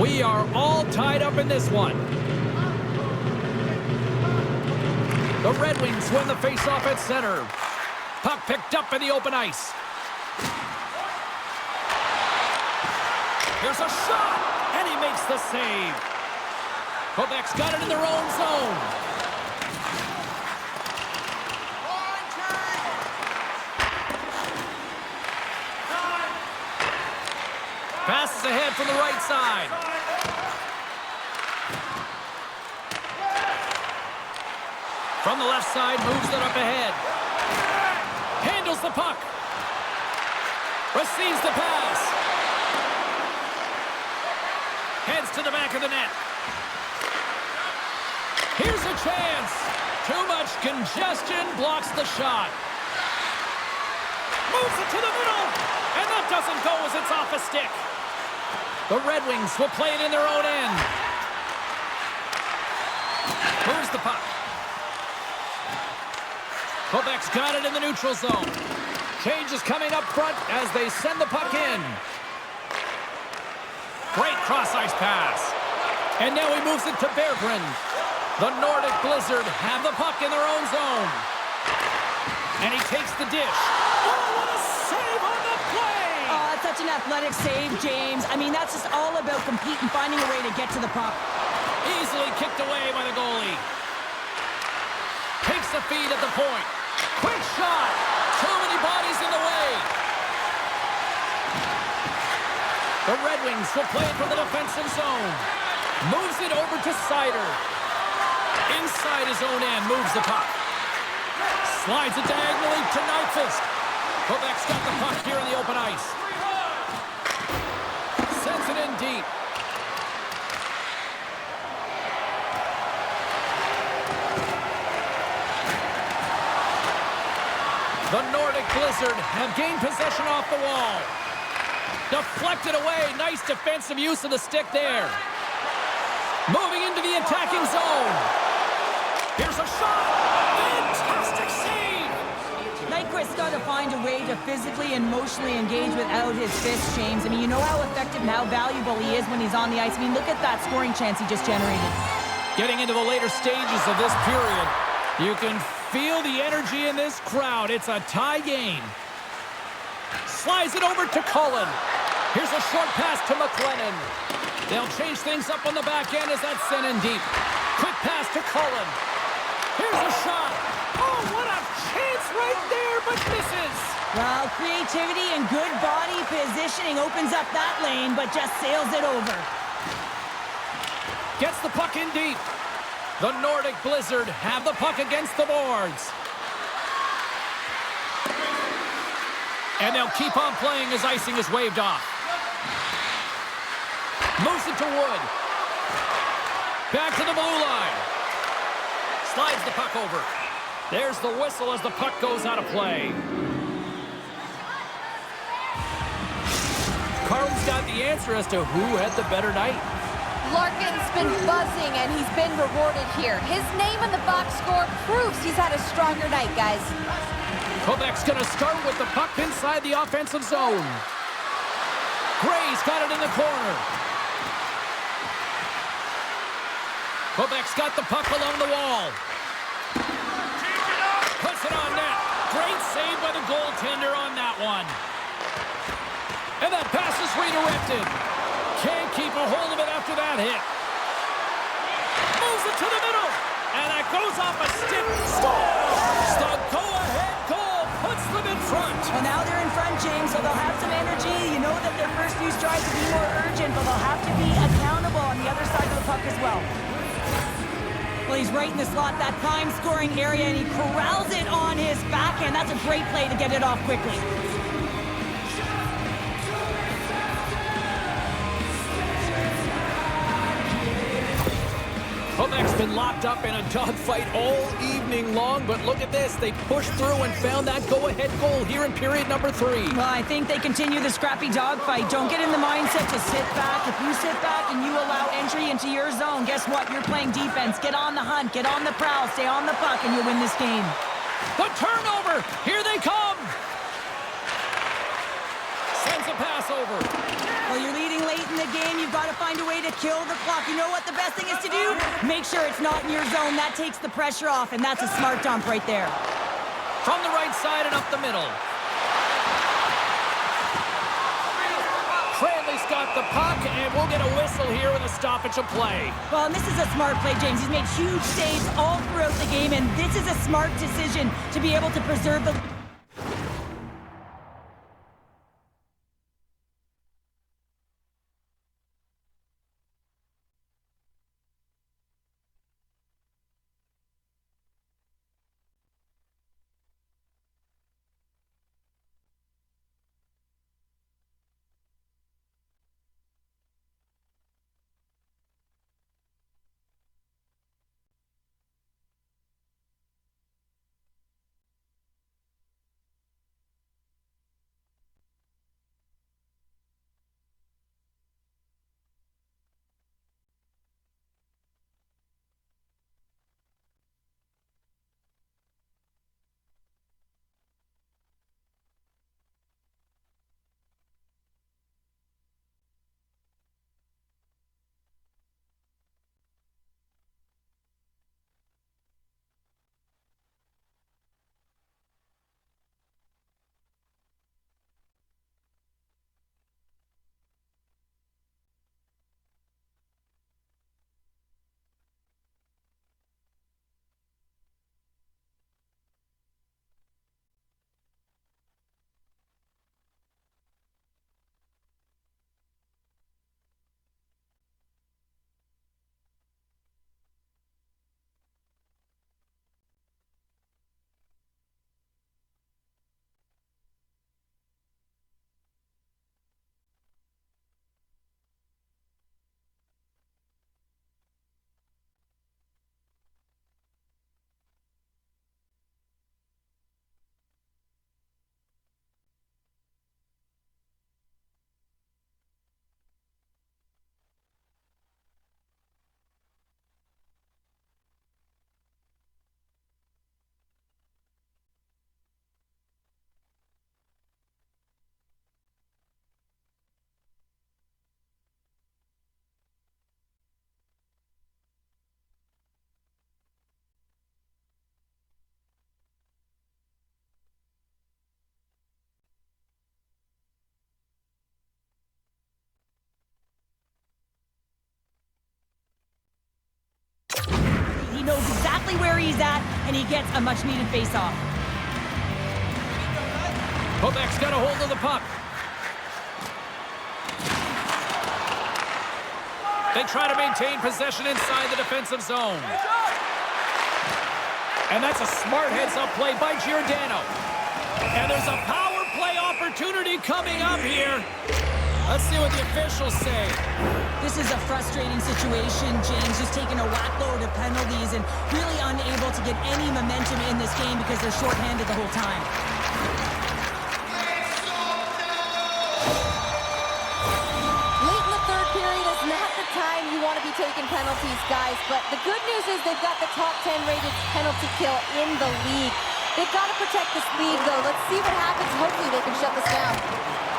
We are all tied up in this one. The Red Wings win the faceoff at center. Puck picked up in the open ice. Here's a shot, and he makes the save. Quebec's got it in their own zone. Passes ahead from the right side. From the left side, moves it up ahead. Handles the puck. Receives the pass. Heads to the back of the net. Here's a chance. Too much congestion blocks the shot. Moves it to the middle. And that doesn't go as it's off a stick. The Red Wings will play it in their own end. Moves the puck. Quebec's got it in the neutral zone. Change is coming up front as they send the puck in. Great cross-ice pass. And now he moves it to Berggren. The Nordic Blizzard have the puck in their own zone. And he takes the dish. Oh, what a save on the play! Oh, it's such an athletic save, James. I mean, that's just all about competing, finding a way to get to the puck. Easily kicked away by the goalie. Takes the feed at the point. Quick shot. Too many bodies in the way. The Red Wings will play it from the defensive zone. Moves it over to Seider. Inside his own end, moves the puck. Slides it diagonally to Nyquist. Quebec's got the puck here in the open ice. Sends it in deep. The Nordic Blizzard have gained possession off the wall. Deflected away. Nice defensive use of the stick there. Moving into the attacking zone. Here's a shot. Fantastic save. Nyquist's got to find a way to physically and emotionally engage without his fists, James. I mean, you know how effective and how valuable he is when he's on the ice. I mean, look at that scoring chance he just generated. Getting into the later stages of this period, you can feel the energy in this crowd. It's a tie game. Slides it over to Cullen. Here's a short pass to McLennan. They'll change things up on the back end as that's sent in deep. Quick pass to Cullen. Here's a shot. Oh, what a chance right there, but misses. Well, creativity and good body positioning opens up that lane, but just sails it over. Gets the puck in deep. The Nordic Blizzard have the puck against the boards. And they'll keep on playing as icing is waved off. Moves it to Wood. Back to the blue line. Slides the puck over. There's the whistle as the puck goes out of play. Carl's got the answer as to who had the better night. Larkin's been buzzing, and he's been rewarded here. His name in the box score proves he's had a stronger night, guys. Quebec's going to start with the puck inside the offensive zone. Gray's got it in the corner. Quebec's got the puck along the wall. Puts it on net. Great save by the goaltender on that one. And that pass is redirected. Can't keep a hold of it after that hit. Moves it to the middle. And that goes off a stick. Scores! The go-ahead goal puts them in front. Well, now they're in front, James, so they'll have some energy. You know that their first few strides will be more urgent, but they'll have to be accountable on the other side of the puck as well. Well, he's right in the slot, that prime scoring area, and he corrals it on his backhand. That's a great play to get it off quickly. Quebec's been locked up in a dogfight all evening long, but look at this. They pushed through and found that go-ahead goal here in period number 3. Well, I think they continue the scrappy dogfight. Don't get in the mindset to sit back. If you sit back and you allow entry into your zone, guess what? You're playing defense. Get on the hunt, get on the prowl, stay on the puck, and you win this game. The turnover! Here they come! Sends a pass over. Well, you're leading late in the game. You've got to find a way to kill the clock. You know what the best thing is to do? Make sure it's not in your zone. That takes the pressure off, and that's a smart dump right there. From the right side and up the middle. Cranley's got the puck, and we'll get a whistle here with a stoppage of play. Well, and this is a smart play, James. He's made huge saves all throughout the game, and this is a smart decision to be able to preserve the... exactly where he's at, and he gets a much-needed face-off. Quebec's got a hold of the puck. They try to maintain possession inside the defensive zone. And that's a smart heads-up play by Giordano. And there's a power play opportunity coming up here. Let's see what the officials say. This is a frustrating situation, James, just taking a whack-load of penalties and really unable to get any momentum in this game because they're shorthanded the whole time. Late in the third period is not the time you want to be taking penalties, guys, but the good news is they've got the top 10 rated penalty kill in the league. They've got to protect this lead, though. Let's see what happens. Hopefully they can shut this down.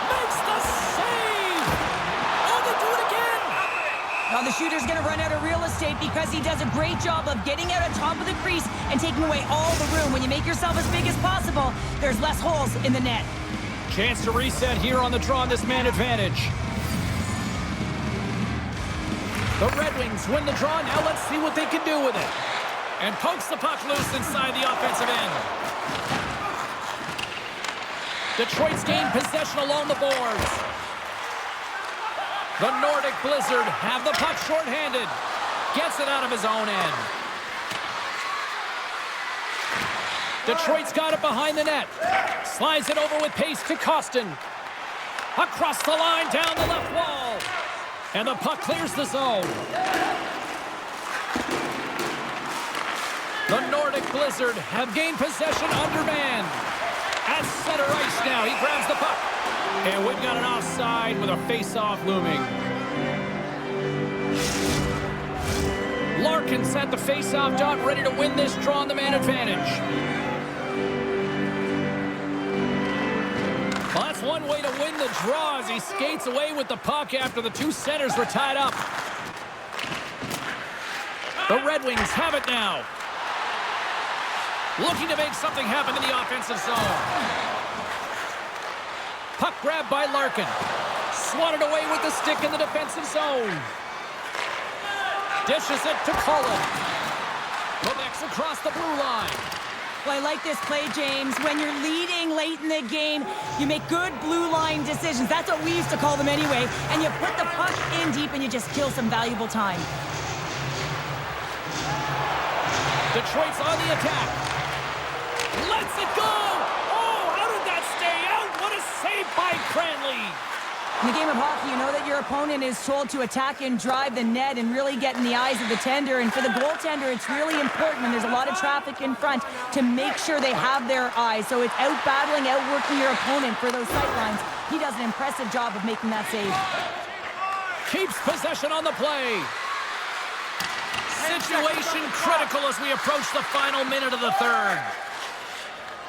Makes the save! Oh, they do it again! Now the shooter's going to run out of real estate because he does a great job of getting out on top of the crease and taking away all the room. When you make yourself as big as possible, there's less holes in the net. Chance to reset here on the draw on this man advantage. The Red Wings win the draw. Now let's see what they can do with it. And pokes the puck loose inside the offensive end. Detroit's gained possession along the boards. The Nordic Blizzard have the puck shorthanded. Gets it out of his own end. Detroit's got it behind the net. Slides it over with pace to Costin. Across the line, down the left wall. And the puck clears the zone. The Nordic Blizzard have gained possession undermanned. At center ice now, he grabs the puck. And we've got an offside with a face-off looming. Larkin's at the face-off dot, ready to win this draw on the man advantage. Well, that's one way to win the draw as he skates away with the puck after the two centers were tied up. The Red Wings have it now. Looking to make something happen in the offensive zone. Puck grabbed by Larkin. Swatted away with the stick in the defensive zone. Dishes it to Cullen. Quebec's across the blue line. Well, I like this play, James. When you're leading late in the game, you make good blue line decisions. That's what we used to call them anyway. And you put the puck in deep and you just kill some valuable time. Detroit's on the attack. Lets it go! Oh, how did that stay out? What a save by Cranley! In the game of hockey, you know that your opponent is told to attack and drive the net and really get in the eyes of the tender. And for the goaltender, it's really important when there's a lot of traffic in front to make sure they have their eyes. So it's out-battling, outworking your opponent for those sight lines. He does an impressive job of making that save. Keeps possession on the play. Situation critical as we approach the final minute of the third.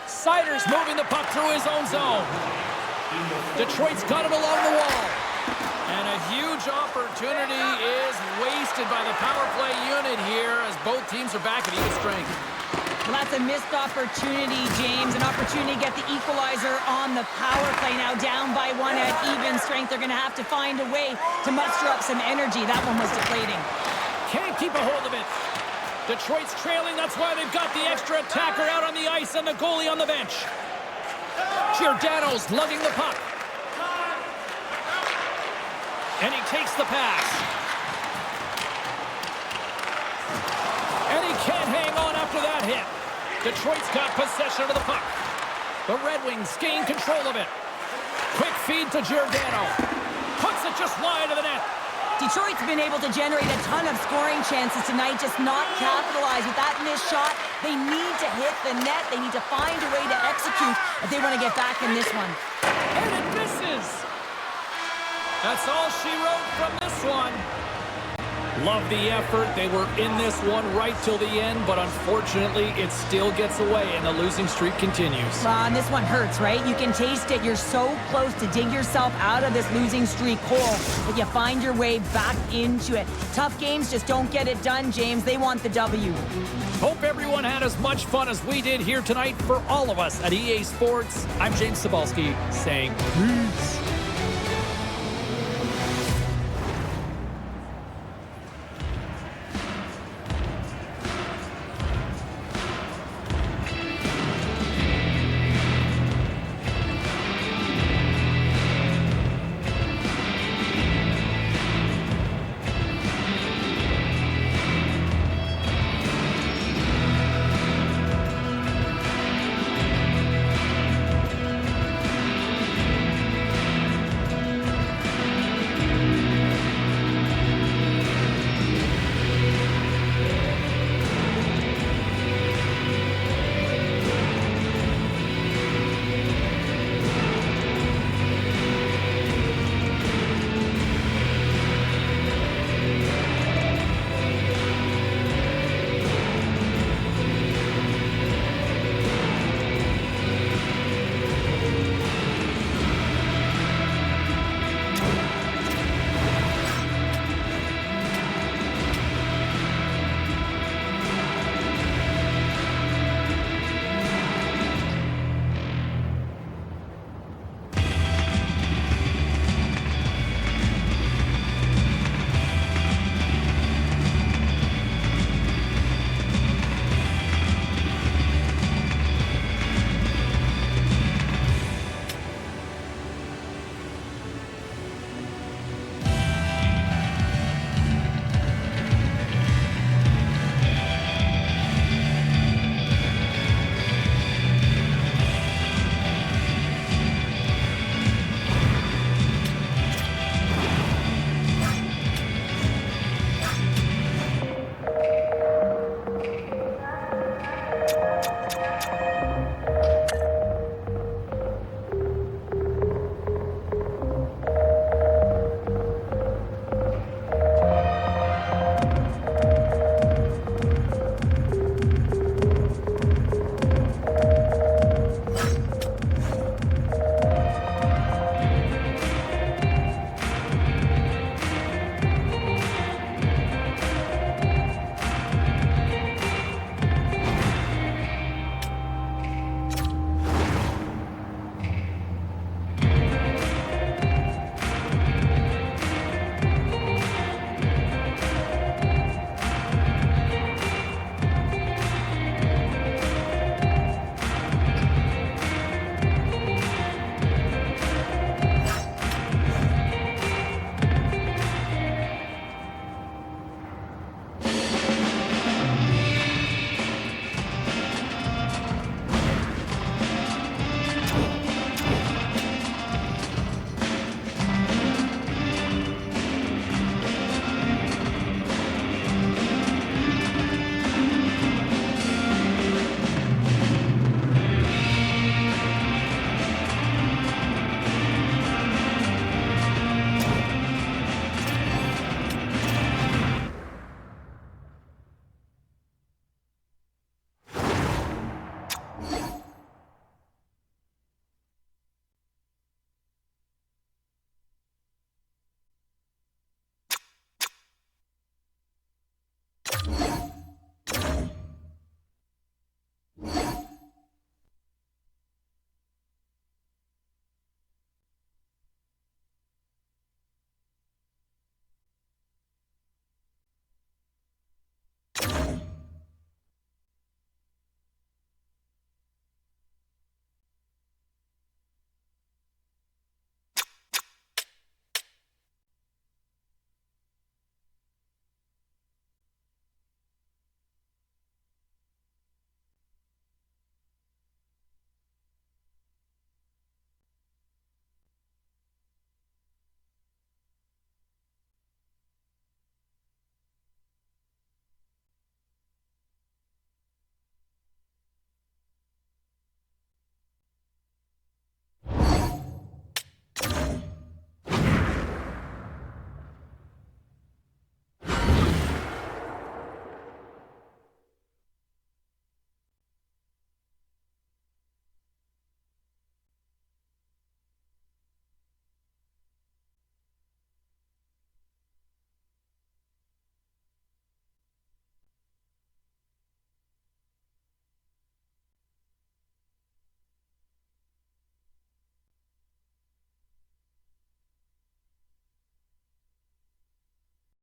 Siders moving the puck through his own zone. Detroit's got it along the wall. And a huge opportunity is wasted by the power play unit here as both teams are back at even strength. Well, that's a missed opportunity, James. An opportunity to get the equalizer on the power play. Now down by one at even strength. They're going to have to find a way to muster up some energy. That one was deflating. Can't keep a hold of it. Detroit's trailing. That's why they've got the extra attacker out on the ice and the goalie on the bench. Giordano's lugging the puck. And he takes the pass. And he can't hang on after that hit. Detroit's got possession of the puck. The Red Wings gain control of it. Quick feed to Giordano. Puts it just wide of the net. Detroit's been able to generate a ton of scoring chances tonight, just not capitalize with that missed shot. They need to hit the net. They need to find a way to execute if they want to get back in this one. And it misses. That's all she wrote from this one. Love the effort. They were in this one right till the end, but unfortunately, it still gets away, and the losing streak continues. And this one hurts, right? You can taste it. You're so close to dig yourself out of this losing streak hole, but you find your way back into it. Tough games just don't get it done, James. They want the W. Hope everyone had as much fun as we did here tonight. For all of us at EA Sports, I'm James Cebulski saying peace.